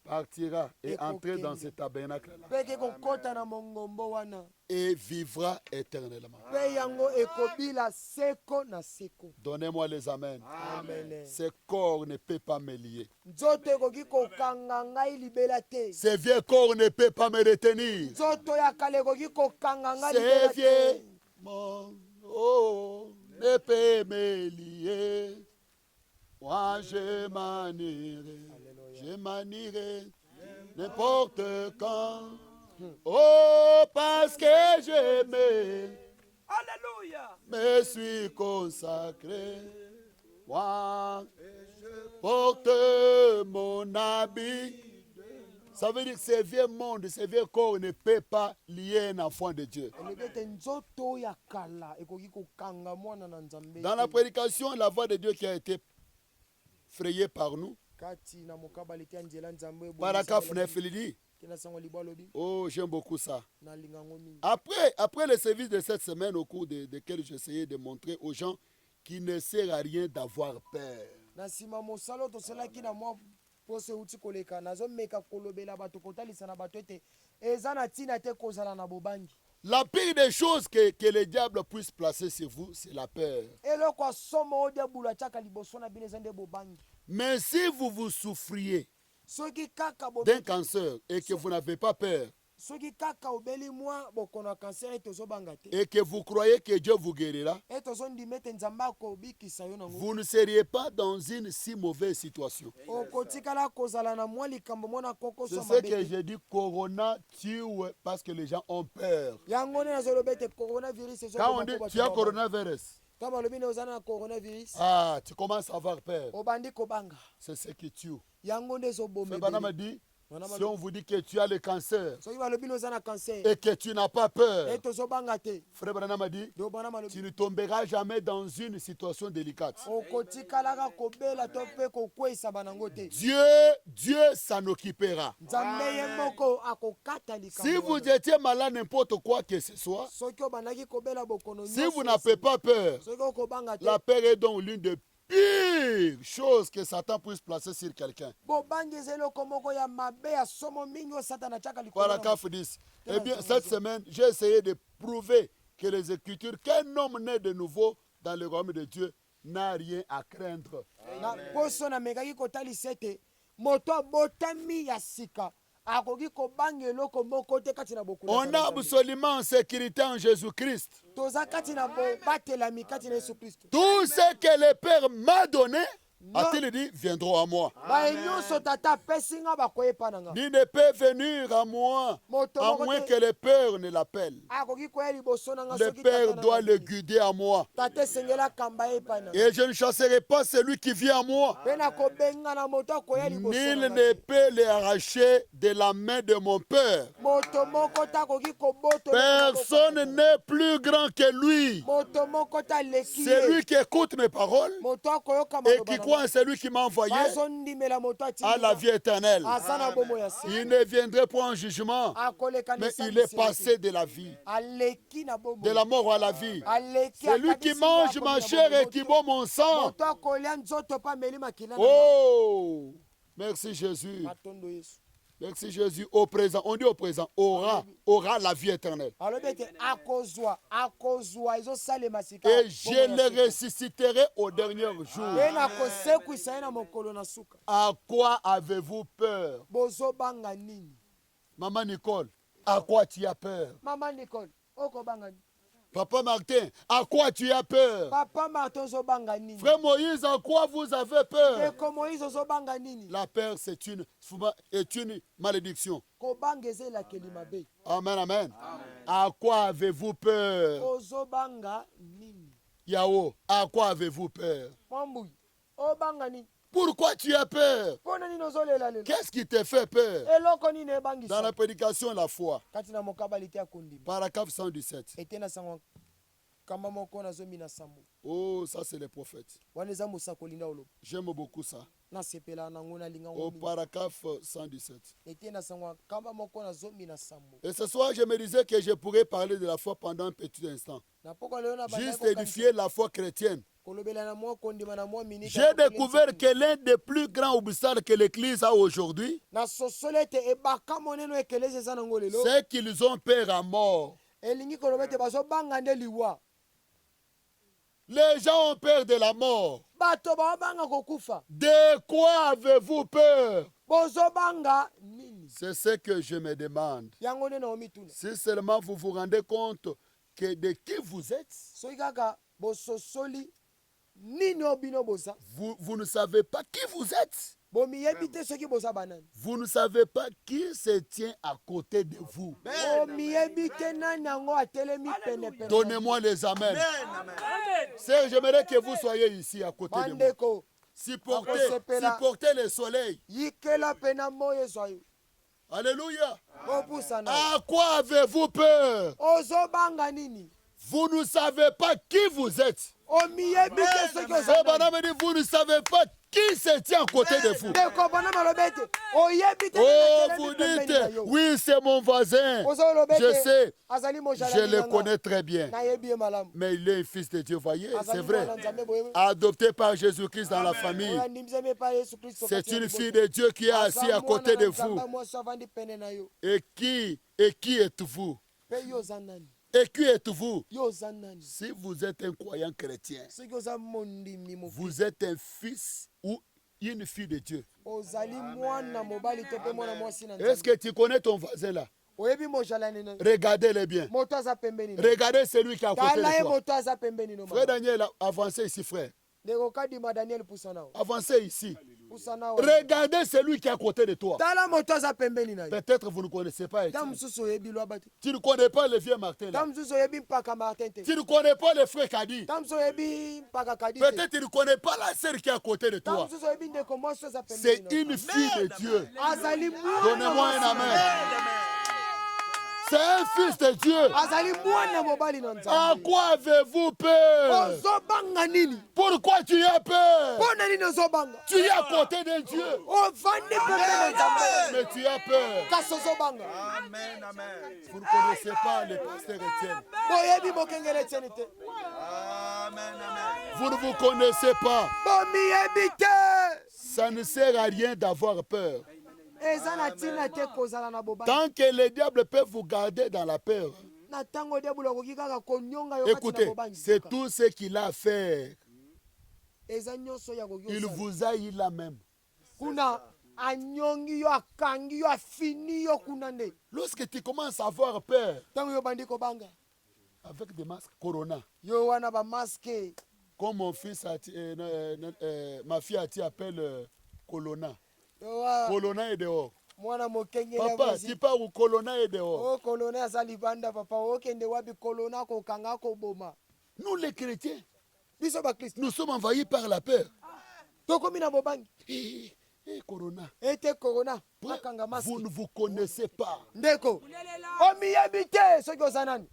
partira et entrera dans ce tabernacle-là et vivra éternellement. Donnez-moi les amens. Ce corps ne peut pas me lier. Ce vieux corps ne peut pas me retenir. Ce vieux monde ne peut me lier. Moi je manierai n'importe quand. Oh, parce que j'aimais, alléluia, me suis consacré. Moi, porte mon habit. Ça veut dire que ce vieux monde, ce vieux corps ne peut pas lier un enfant de Dieu. Dans la prédication, la voix de Dieu qui a été frayée par nous, Paragraphe 9, il dit, oh, j'aime beaucoup ça. Après le service de cette semaine, au cours desquels j'essayais de montrer aux gens qu'il ne sert à rien d'avoir peur. La pire des choses que le diable puisse placer sur vous, c'est la peur. Mais si vous vous souffriez soki kaka d'un cancer et que vous n'avez pas peur soki kaka obeli mwa bokono ya cancer ete ozobanga te et que vous croyez que Dieu vous guérira, ete ozondima ete nzambe akobikisa yo nango vous ne seriez pas dans une si mauvaise situation. okotikala kozala na mwa likambo mwana C'est kokoso ce que j'ai dit, Corona tue parce que les gens ont peur. yango nde nazoloba ete coronavirus Quand on dit tu as coronavirus, kama olobi ne oza na coronavirus ah, tu commences à avoir peur. obandi kobanga C'est ce qui tue. yango nde ezoboma Frère Branham dit, si on vous dit que tu as le cancer soki balobi ne oza na cancer et que tu n'as pas peur, ete ozobanga te Frère Branham dit, nde obana malobi tu ne tomberas jamais dans une situation délicate. okotikalaka kobela to mpe kokweyisa banango te Dieu s'en occupera. nzambe ye moko akokata Si likambo vous wana. étiez malade n'importe quoi que ce soit, soki obandaki kobela bokono si vous nyonso n'avez pas peur, soki okobanga te la peur est donc l'une des pires choses que Satan puisse placer sur quelqu'un. bobangi eza eloko moko ya mabe ya somo mingi oyo satana atiaka likolo na Paragraphe 10. Eh bien, cette semaine, j'ai essayé de prouver que les Écritures, qu'un homme né de nouveau dans le royaume de Dieu n'a rien à craindre. na poso namekaki kotalisa ete moto abotami ya sika akoki kobanga eloko moko te kati na bokula On a absolument en sécurité en Jésus-Christ. toza kati na bobatelami kati na yesu kristo Tout ce que le Père m'a donné, a-t-il dit, viendront à moi. baye nyonso tata apesi nga bakoyepa na nga Ni ne peut venir à moi, moto à moko moins te que le Père ne l'appelle. akoki koya liboso na nga Le soki Père tata na doit nga le te. guider à moi. tata esengeli akamba ye epai na nga Et je ne chasserai pas celui qui vient à moi. mpe nakobenga na moto akoya liboso Nul na ne nga te. peut les arracher de la main de mon Père. moto moko te akoki kobotola Personne n'est plus grand que lui. moto moko te aleki C'est lui ye qui écoute mes paroles moto akoyoka et maloba qui na croit nga. en celui qui m'a envoyé bazondimela moto à la vie éternelle. aza na bomo ya se Il ne viendrait pas en jugement, akoleka na mais il esalisi est passé de la vie, aleki na bomo de la mort à la vie. aleki C'est lui qui mange ma chair et qui boit mon sang. moto akolia nzoto mpe ameli makila na Oh, merci Jésus. matondo yesu Merci Jésus. Au présent, on dit au présent, aura la vie éternelle. alobi ete akozwa ezosalema sika Et je le ressusciterai au dernier jour. mpe nakosekwisa ye na mokolo na suka À quoi avez-vous peur? bozobanga nini Maman Nicole, à quoi tu as peur? mama nicole okobanga nini Papa Martin, à quoi tu as peur? papa martin ozobanga nini Frère Moïse, à quoi vous avez peur? eko moïse ozobanga nini La peur, c'est une malédiction. kobanga eza elakeli mabe Amen, amen. À quoi avez-vous peur? ozobanga nini Yao, à quoi avez-vous peur? mwambui obanga nini Pourquoi tu as peur? mpona nini ozolela lelo Qu'est-ce qui te fait peur? eloko nini Dans ebangisa la prédication, la foi. kati na mokabali te ya kondima Paragraphe 117. ete na sango kamba moko na zomi na sambo Oh, ça c'est les prophètes. wana eza mosakoli nda oloba J'aime beaucoup ça. nasepela nango nalinga Au ngo mingi paragraphe 117. ete na sango kamba moko na zomi na sambo Et ce soir, je me disais que je pourrais parler de la foi pendant un petit instant. na poko lelo na bandaki Juste kokanisa édifier la foi chrétienne. kolobela na mwa kondima na mwa minute J'ai découvert que l'un des plus grands obstacles que l'Église a aujourd'hui, na sosolo ete ebaka monene ekelesi eza nango lelo c'est qu'ils ont peur à mort. elingi koloba ete bazobanga nde liwa Les gens ont peur de la mort. bato baobanga kokufa De quoi avez-vous peur? bozobanga nini C'est ce que je me demande. yango nde naomi tuna Si seulement vous vous rendez compte que de qui vous êtes, soki kaka bososoli nini oyo bino boza vous ne savez pas qui vous êtes. bomiyebi te soki boza banani Vous ne savez pas qui se tient à côté de vous. bomiyebi te nani yango atelemi penepene Donnez-moi les amens. Sœur, j'aimerais que vous soyez ici à côté de moi. bandeko Supportez le soleil. yikela pena moyo ezwa yo Alléluia. bopusana À quoi avez-vous peur? ozobanga nini Vous ne savez pas qui vous êtes. omiyebi te soki Eh, oza madame dit, vous ne savez pas qui se tient à côté de vous. ndeko bona maloba ete oyebi te Oh, nani vous atelemi pembeni na dites, yo. oui, c'est mon voisin. ozoloba Je ete sais, azali je mojalani le nanga. connais très bien. nayebi ye malamu Mais il est un fils de Dieu, voyez, c'est azali vrai. mwana nzambe boye Adopté par Jésus-Christ dans la famille. oyo andimisami epai yesu kristo C'est kati ya une liboso. fille de Dieu qui est Aza assise à mwana côté na de nzambe vous. mwasi avandi pene na yo Et qui êtes-vous? mpe yo oza nani Et qui êtes-vous? yo oza nani Si vous êtes un croyant chrétien, soki oza mondimi mofu vous êtes un fils ou une fille de Dieu. ozali mwana mobali to pe mwana mwasi na Est-ce Nzambe. que tu connais ton voisin là? Oyebi mojalani na Regardez-les bien. moto aza pembeni na. Regardez celui qui est à côté Tala de ye toi. moto aza pembeni no. Frère Daniel, avancez ici, frère. Ndeko kadima Daniel pusana o. Avancez ici. Pusana o. Regardez celui qui est à côté de toi. Tala moto aza pembeni na. Peut-être vous ne connaissez pas Ta Étienne. mususu oyebi lo abati. Tu ne connais pas le vieux Martin là. Ta mususu oyebi mpaka Martin te. Tu ne connais pas le frère Kadi. Ta mususu oyebi mpaka Kadite. Peut-être tu ne connais pas la sœur qui est à côté de Ta toi. mususu oyebi ndeko mwasi aza pembeni C'est na. une fille de Dieu. Azali mwana. Donnez-moi un amen. C'est un fils de Dieu. Azali mwana mobali na À Nzambe. quoi avez-vous peur? Ozobanga nini? Pourquoi tu as peur? Pona nini ozobanga? Tu es à côté de Dieu. Ovandi pembeni na Nzambe. Mais tu as peur. Kasi ozobanga. Amen, amen. Vous ne connaissez pas le pasteur Étienne. Boyebi mokengele tieni te. Amen, amen. Vous ne vous connaissez pas. Bomiyebi te. Ça ne sert à rien d'avoir peur. Eza na ntina te kozala na bobanga. Tant que le diable peut vous garder dans la peur, Na ntango diabolo akoki kaka konyonga yo kati na écoutez, bobangi. c'est tout ce qu'il a fait. Eza nyonso ya koki Il osala. vous a eu là même. Kuna anyongi yo akangi yo afini yo kuna nde. Lorsque tu commences à avoir peur, Ntango yo bandi kobanga. avec des masques Corona, Yo wana ba masque. comme mon fils, ma fille Ati appelle Colonna. Yo wa Colonna est dehors. mwana mokengele Papa, basi. tu pars où Colonna est dehors. O kolona aza libanda papa okende wapi kolona kokanga koboma. Nous les chrétiens, Biso ba Kristo. nous sommes envahis par la peur. Tokomi na bobangi. Corona, Ete korona. Akanga masque. vous ne vous connaissez pas. Ndeko. Omiyebi te soki oza nani.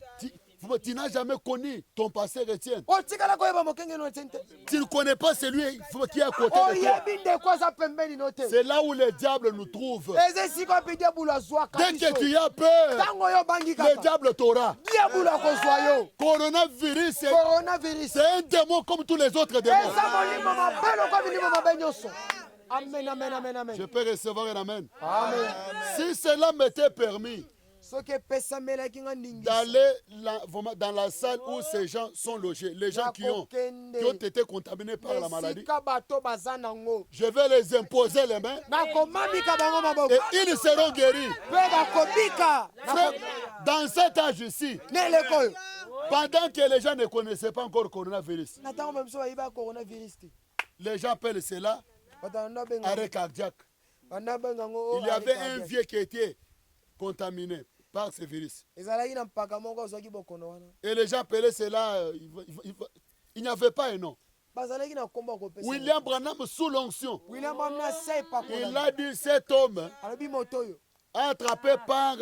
Tu n'as jamais connu ton pasteur Étienne. Otikala koyeba mokengele no tente. Tu ne connais pas celui qui est à côté de toi. Oyebi ndeko aza pembeni no te. C'est là où le diable nous trouve. Eze esika opi diabolo azwaka Dès biso. que tu as peur, Ntango yo bangi le kaka. diable t'aura. Diabolo akozwa yo. Coronavirus, Coronavirus. c'est un démon comme tous les autres démons. Eza molimo mabe lokola milimo mabe nyonso. Amen, amen, amen, amen. Je peux recevoir un amen. Amen. Si cela m'était permis Soki epesamelaki nga ndingisa. d'aller vraiment dans la salle où ces gens sont logés, les gens qui ont été contaminés par la maladie, Esika bato baza nango. je vais les imposer les mains Nakomamika bango maboko. et ils seront guéris. Mpe bakobika. Frère, dans cet âge ici, Neleko oyo. pendant que les gens ne connaissaient pas encore le coronavirus, Na ntango babiso bayiba coronavirus te. les gens appellent cela Bato banda benga. arrêt cardiaque. Banda benga ngo. Il y avait un vieux qui était contaminé par ce virus. Ezalaki na mpaka moko azwaki bokono wana. Et les gens appelaient cela, il n'y avait pas un nom. Bazalaki na kombo akopesa. William Branham sous l'onction. William Branham na se Il pakola. a dit cet homme Alobi moto oyo. attrapé par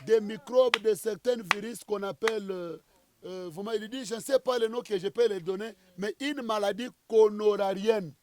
des microbes de certains virus qu'on appelle, il dit, je ne sais pas le nom que je peux les donner, mais une maladie coronarienne.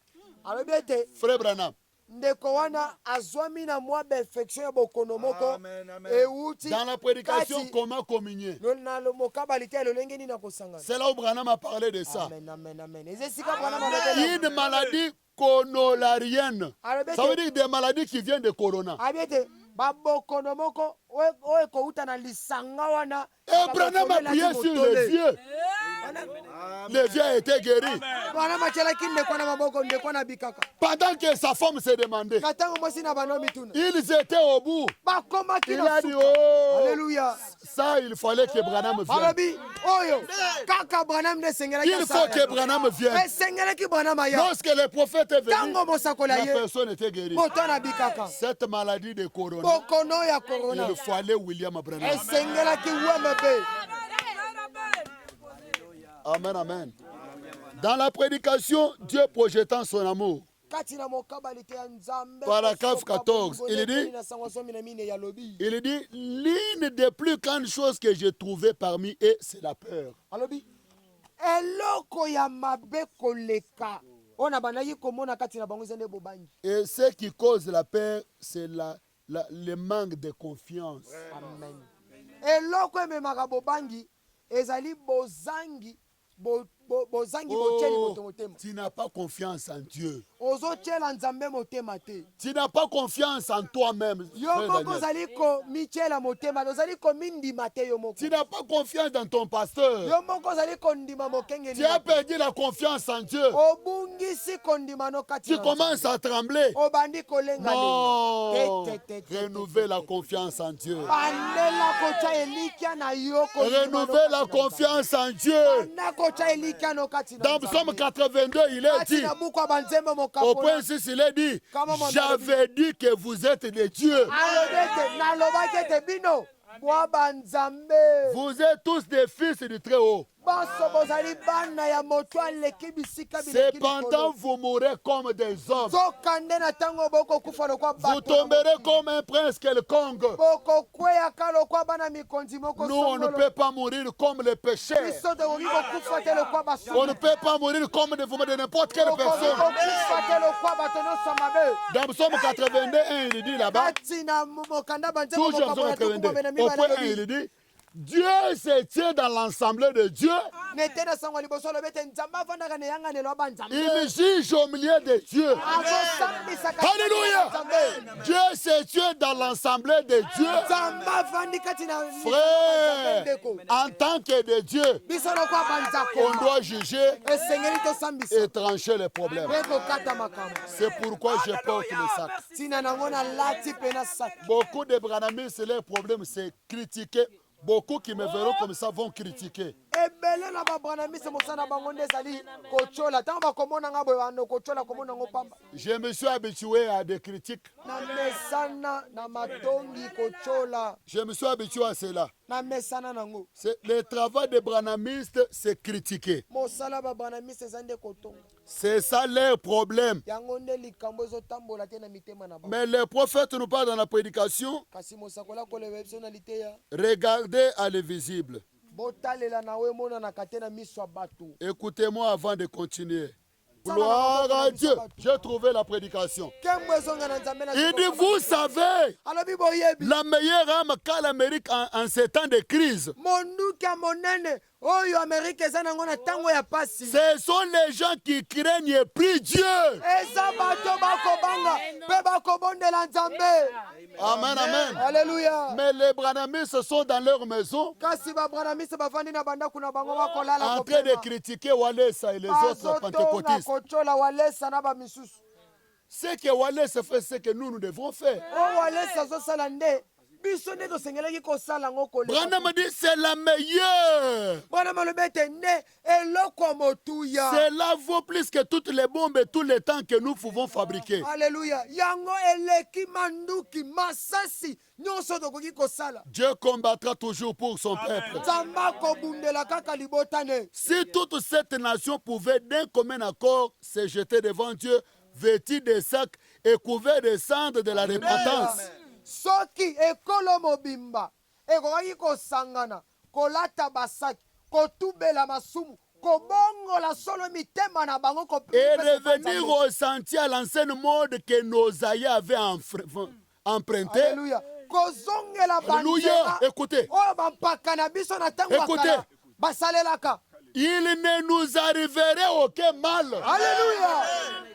Alobi ete Frère Branham, ndeko wana azwami na mwa infection ya bokono moko. Amen, amen. Euti. dans la prédication, kati. comment communier? Na mokabali te lolenge nini na kosangana. C'est là où Branham a parlé de ça. Amen, amen, amen. Eza esika bwana malobela. Une maladie coronarienne. Alobi Ça veut ete dire des maladies qui viennent de corona. abi ete babokono moko oyo ekouta na lisanga wana. Et Branham a prié sur les vieux. Les vieux étaient guéris. Bwana machelaki ndeko na maboko ndeko na bikaka. Pendant que sa femme se demandait, Na ntango mwasi na bano mituna. ils étaient au bout. Bakomaki Il na a dit, suka. oh, Alléluia. ça, il fallait que Branham vienne. Alobi oyo kaka Branham nde sengelaki Il faut que Branham vienne. esengelaki Branham aya. Lorsque le prophète est venu, Ntango mosakola la ye personne était guérie. moto na bikaka. Cette maladie de corona, Bokono ya corona il fallait William Branham. esengelaki weme pe. Amen, amen. Dans la prédication, Dieu projetant son amour. Kati na mokabali te ya Nzambe. Paragraphe kosoka 14, bolingo il dit- netoni na sango somi na mine ya lobi. Il dit, l'une des plus grandes choses que j'ai trouvées parmi eux, c'est la peur. Alobi eloko ya mabe koleka oyo na bandaki komona kati na bango eza nde bobangi. Et ce qui cause la peur, c'est le manque de confiance. Amen. Eloko ememaka bobangi ezali bozangi bozangi botyeli Oh, moto motema. tu n'as pas confiance en Dieu. Ozotyela nzambe motema te. Tu n'as pas confiance en toi-même. Yo frère moko Daniel. ozali komityela motema, ozali komindima te yo moko. Tu n'as pas confiance dans ton pasteur. Yo moko ozali kondima mokengeli. Tu as perdu la confiance en Dieu. Obungisi kondima no kati Tu na commences à trembler. obandi kolenga Non. lenga. Renouveler la confiance en Dieu. Bandela kotya elikya na yo kondima no Renouveler la kati na confiance en Dieu. nzambe. Banda kotya elikya no kati na Dans nzambe. Psaume 82, il est Kati dit, na buku ya banzembe au mokapola. point 6, il est dit, Comment mon j'avais dit que vous êtes des dieux. Alobi ete nalobaki ete bino bwa banzambe. Vous êtes tous des fils du Très-Haut. Baso bozali bana ya moto aleki bisika bileki Cependant, likolo. vous mourrez comme des hommes. Zokande na ntango bokokufa lokwa Vous bato. tomberez comme un prince quelconque. Bokokweyaka lokwa bana mikonzi moko Nous, on ne songolo. peut pas mourir comme les pécheurs. Biso tokoki kokufa te lokwa On ne basoni. peut pas mourir comme de n'importe quelle Tokoki personne. kokufa te lokwa bato nyonso mabe. Dans Psaume 82, 1, il dit là-bas, Kati na mokanda banzembo toujours Psaume mokabola 82, tukumba mena au mibale point 1, lobi. il dit, Dieu se tient dans l'assemblée de Dieu. Nete na sango liboso alobi ete nzambe avandaka na eyanganelo ya banzambe. Il juge au milieu de Dieu. Azosambisa kati na Alléluia. banzambe. Dieu se tient dans l'assemblée de Dieu. Nzambe avandi kati na Frère, ndeko. en tant que de Dieu, Biso lokwa banzako. on doit juger Esengeli tosambisa. et trancher les problèmes. Mpe kokata makambo. C'est pourquoi je porte le sac. Ntina nango nalati mpe na saki. Beaucoup de branamistes, leur problème, c'est critiquer. Beaucoup qui me verront comme ça vont critiquer. Ebele na babranamisi mosala bango nde ezali kotyola. Ntango bakomona nga boye bando kotyola komona ngo pamba. Je me suis habitué à des critiques. Na mesana na matongi kotyola. Je me suis habitué à cela. Na mesana nango. Le travail des branamistes, c'est critiquer. Mosala babranamisi eza nde kotonga. C'est ça leur problème. Yango nde likambo ezotambola te na mitema na bango. Mais les prophètes nous parlent dans la prédication, Kasi mosakola koleba biso na liteya. regardez à l'invisible. Botalela na we emonanaka te na miso ya bato. Écoutez-moi avant de continuer. Gloire à Dieu. J'ai trouvé la prédication. Kembo ezonga na nzambe na Il dit, vous savez, alobi boyebi. la meilleure arme qu'a l'Amérique en ces temps de crise, Monduki ya monene oyo Amerika eza nango na ntango ya pasi. ce sont les gens qui craignent plus Dieu. Eza bato bakobanga mpe bakobondela nzambe. Amen, amen. Alleluya. Mais les branamistes sont dans leur maison Kasi babranamisi bavandi na bandako na bango bakolala en train de critiquer Walesa et les autres bazotonga pentecôtistes. kotyola walesa na bamisusu. Ce que Walesa fait, c'est que nous devons faire. O walesa azosala nde biso nde tosengelaki kosala yango koleka. Branham dit, c'est la meilleure. Bwana malobi ete nde eloko ya motuya. Cela vaut plus que toutes les bombes et tous les tanks que nous pouvons fabriquer. Alleluya. Yango eleki manduki masasi nyonso tokoki kosala. Dieu combattra toujours pour son peuple. Nzambe akobundela kaka libota ne. Si toute cette nation pouvait d'un commun accord se jeter devant Dieu, vêtis de sacs et couverts de cendres de la repentance, Soki ekolo mobimba ekokaki kosangana kolata basaki kotubela masumu kobongola solo mitema na bango et revenir au sentier à l'ancienne mode que nos aïeux avaient emprunté. Alléluia. Kozongela Alléluia. banzela Écoutez, oyo bampaka na biso na ntango ya Écoutez. kala basalelaka. il ne nous arriverait aucun mal. Alleluya.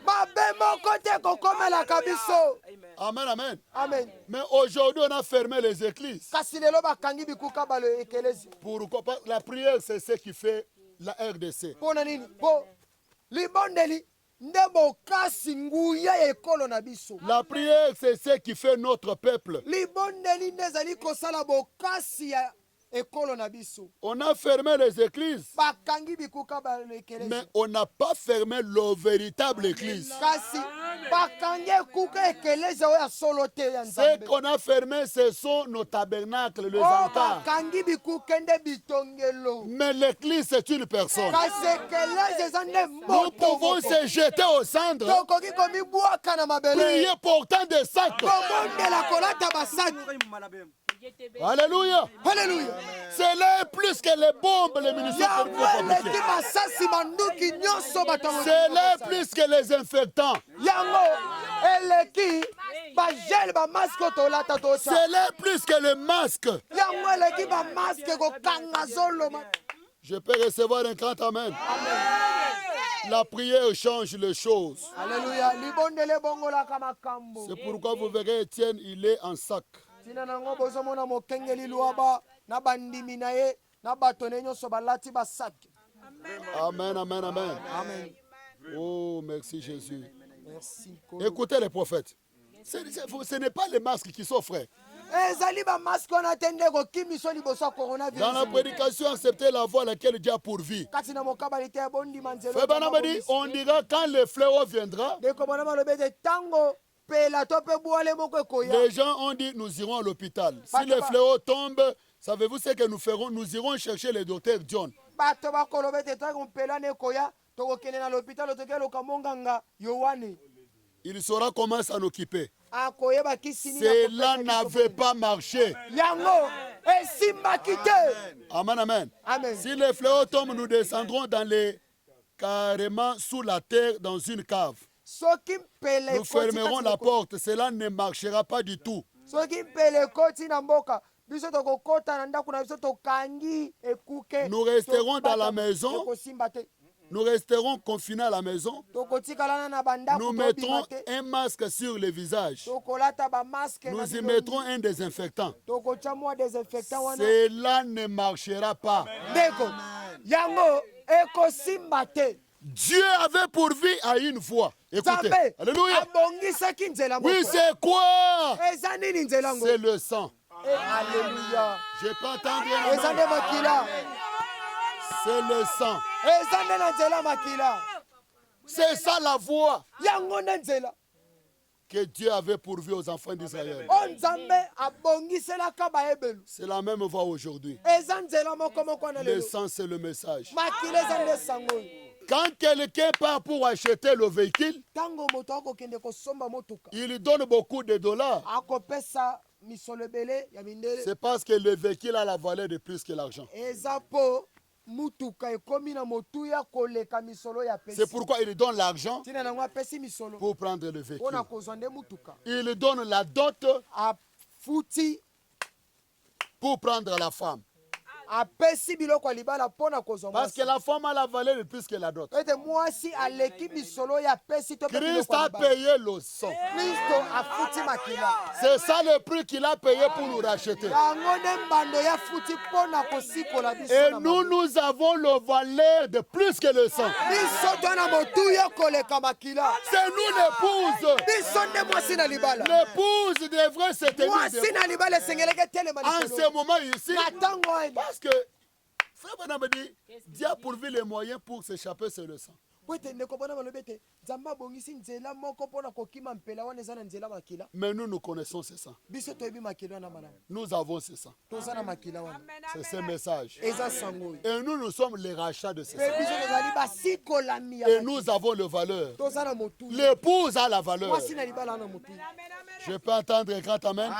Mabe moko te kokomelaka biso. Amen, amen. Amen. Mais aujourd'hui, on a fermé les églises. Kasi lelo bakangi bikuka balo ekelezi. Pourquoi pas? La prière, c'est ce qui fait la RDC. Mpona nini? Po libondeli nde bokasi nguya ya ekolo na biso. La prière, c'est ce qui fait notre peuple. Libondeli nde ezali kosala bokasi ya ekolo na biso. On a fermé les églises, Bakangi bikuka balo mais ekelezi. on n'a pas fermé la véritable église. Kasi bakangi ekuka ekelezi oyo ya solo te ya Ce nzambe. qu'on a fermé, ce sont nos tabernacles, les Oh, altars. bakangi bikuke nde bitongelo. Mais l'église, c'est une personne. Kasi ekelezi eza nde Nous moto pouvons moko. se jeter aux cendres, Tokoki komibwaka na mabele. prier portant des sacs. Kobondela kolata basaki. Alléluia. Alléluia. C'est là plus que les bombes, les munitions que nous Yango pouvons fabriquer. eleki basasi manduki nyonso bato ya C'est là mokili. plus que les infectants. Yango eleki bagele bamaske oyo tolata totya. C'est là plus que les masques. Yango eleki bamaske kokanga zolo. Je peux recevoir un grand amen. La prière change les choses. Alléluia. Libondele bongolaka makambo. C'est pourquoi vous verrez Étienne, il est en sac. Tina nango bozomona mokengeli luaba na bandimi na ye na bato ne nyonso balati basaki. Amen, amen, amen. Amen. Oh, merci Jésus. Merci. Écoutez les prophètes. Ce n'est pas les masques qui sont frères. Ezali ba masque on attendait ko kimiso liboso coronavirus. Dans la prédication, acceptez la voie à laquelle Dieu a pourvu. Kati na mokabalite bondi manzelo. Frère Branham dit, on dira quand le fléau viendra. De komona malobete tango pela tope boale moko koya. Les gens ont dit, nous irons à l'hôpital. Si le fléau tombe, savez-vous ce que nous ferons? Nous irons chercher le docteur John. Bato ba kolobete tango pela ne koya to kene na l'hôpital to kelo kamonganga Yohane. Il saura comment s'en occuper. Akoye ba kisini. Cela n'avait pas marché. Yango esimba kite. Amen, amen. Amen. Si le fléau tombe, nous descendrons dans les carrément sous la terre dans une cave. Soki mpele Nous fermerons la porte. Cela ne marchera pas du tout. Soki mpele koti na mboka biso to kokota na ndaku na biso to kangi ekuke. Nous resterons dans la maison. Ekosimba te. Nous resterons confinés à la maison. Tokotikalana na bandaku Nous mettrons un masque sur le visage. tokolata ba masque na Nous y mettrons un désinfectant. tokotia mwa désinfectant wana. Cela ne marchera pas. Ndeko yango ekosimba te. Dieu avait pourvu à une fois. Écoutez. Nzambe Alléluia. abongisaki nzela moko. Oui, c'est quoi? Eza nini nzela ngo? C'est le sang. Alléluia. Je peux entendre Eza un nde makila. C'est le sang. Eza nde na nzela makila. C'est ça la voie Yango nde nzela. que Dieu avait pourvu aux enfants d'Israël. O Nzambe abongiselaka baebelu. C'est la même voie aujourd'hui. Eza nzela moko moko na Le lelo. sang, c'est le message. Makila eza nde sango. Quand quelqu'un part pour acheter le véhicule, Tango moto akokende kosomba motuka. il donne beaucoup de dollars. Akopesa misolo ebele ya mindele. C'est parce que le véhicule a la valeur de plus que l'argent. Eza po mutuka ekomi na motuya koleka misolo ya pesi. C'est pourquoi il donne l'argent Tina nango apesi misolo. pour prendre le véhicule. Pona kozwa nde mutuka. Il donne la dot Afuti pour prendre la femme. apesi biloko ya libala pona kozwa Parce que mwasi. la femme a la valeur de plus que la dot. Ete mwasi aleki misolo ya pesi to pe Christ biloko ya a libala. payé le sang. Kristo afuti makila. C'est ça le prix qu'il a payé pour nous racheter. Yango nde mbando ya futi pona kosikola biso Et na nous, mabe. nous avons le valeur de plus que le sang. Biso twana motuya koleka makila. C'est nous l'épouse. Biso nde mwasi na libala. L'épouse devrait se tenir Mwasi debout. na libala esengeleke telema En lisolo. ce moment ici, Na ntango wana. parce que Frère Branham dit, Dieu a pourvu les moyens pour s'échapper sur le sang. Po ete ndeko bona balobi ete Nzambe abongisi nzela moko mpona kokima mpela wana eza na nzela makila. Mais nous, nous connaissons ce sang. Biso toyebi makila wana malamu. Nous avons ce sang. Toza na makila wana. C'est ce message. Eza sango oyo. Et nous, nous sommes les rachats de ce Mpe sang. biso tozali basikolami ya Et makila. nous avons le valeur. Toza na motuya. L'épouse a la valeur. Mwasi na libala na motuya. Je peux entendre un grand amen.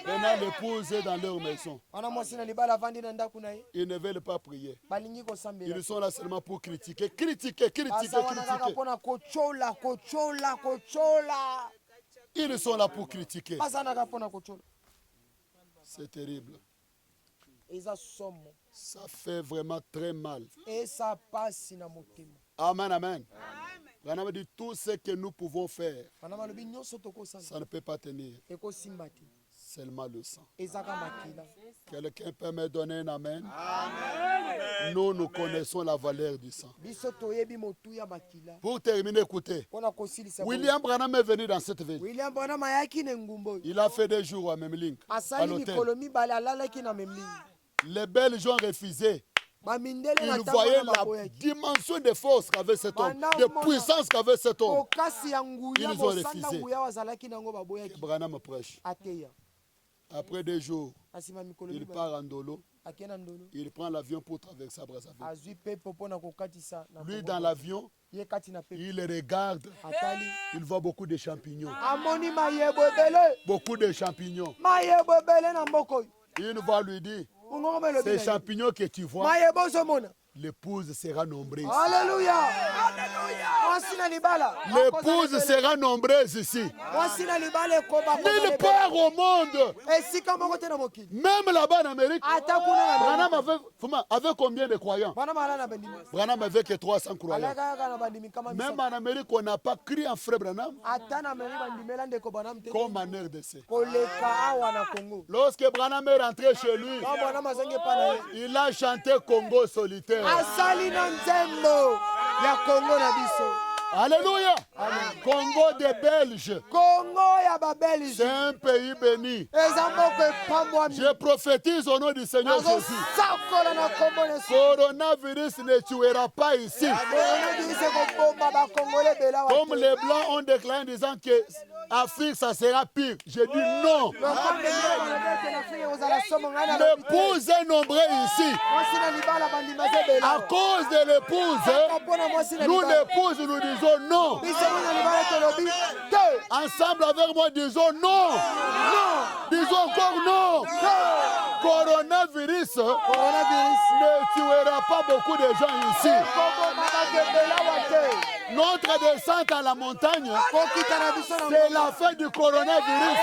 Maintenant, l'épouse est dans leur maison. Wana mwasi na libala avandi na ndako na ye. Ils ne veulent pas prier. Balingi kosambela. Ils sont là seulement pour critiquer, critiquer, critiquer, Baza wana kaka critiquer. mpona kochola kochola kochola. Ils sont là pour critiquer. Baza na kaka mpona kochola. C'est terrible. Eza somo. Ça fait vraiment très mal. Eza pasi na motema. Amen, amen. Branham dit tout ce que nous pouvons faire, Wana malobi nyonso tokosala. ça ne peut pas tenir. Ekosimba te. Seulement le sang. Ezaka makila. Quelqu'un peut me donner un amen? Nous, nous connaissons la valeur du sang. Biso toyebi motuya makila. Pour terminer, écoutez. Mpona kosilisa. William Branham est venu dans cette ville. William Branham ayaki na ngumba oyo. Il a fait des jours à Memlink, à Asali l'hôtel. mikolo mibale alalaki na memlingi. Les Belges ont refusé. Bamindele na Ils ntango voyaient na la baboyaki. dimension de force qu'avait cet homme, de puissance qu'avait cet homme. Kokasi ya nguya Ils ont mosanda refusé. nguya wazalaki nango baboyaki. Branham prêche. Ateya. Après des jours, Asima mikolo il mibale. part en Dolo. Ake na ndolo. Il prend l'avion pour traverser à Brazzaville. Azwi pepo mpona kokatisa na Lui, Congo. dans l'avion, Ye kati na pepo. il regarde. Atali. Il voit beaucoup de champignons. Amoni mayebo ebele. Beaucoup de champignons. Mayebo ebele na mboko oyo. Une voix lui dit, Mungongo melobi ces na ye. champignons que tu vois, Mayebo ozomona. l'épouse sera nombreuse. Alléluia. Mwasi na libala. L'épouse sera nombreuse ici. Mwasi na libala ekoba Nulle part au monde. esika moko te na mokili. Même là-bas en Amérique. Ata kuna na Branham avait combien de croyants? bana mala na bandimi. Branham avait que 300 croyants. Alaka yaka na bandimi kama Même misaka. en Amérique, on n'a pas crié en frère Branham Ata na meri bandimela ndeko banam te. comme en RDC. Koleka awa na Congo. Lorsque Branham est rentré chez lui, Kama bwana mazange pana ye. il a chanté Congo solitaire. Asali na nzembo ya Congo na biso. Alléluia. Congo des Belges. Congo ya babelge. C'est un pays béni. Eza moko epambwami. Je prophétise au nom du Seigneur Jésus. Azosakola na kombo na Yesu. Coronavirus ne tuera pas ici. Coronavirus ekobomba bakongole ebele awa Comme te. les Blancs ont déclaré en disant que Afrique, ça sera pire. Je dis non. L'épouse est nombreux ici. À cause de l'épouse, nous l'épouse, nous disons non. Ensemble avec moi, disons non. Non. Disons encore non. Coronavirus ne tuera pas beaucoup de gens ici. Notre descente à la montagne, c'est la fin du coronavirus.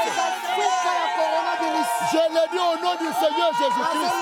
Je le dis au nom du Seigneur Jésus-Christ.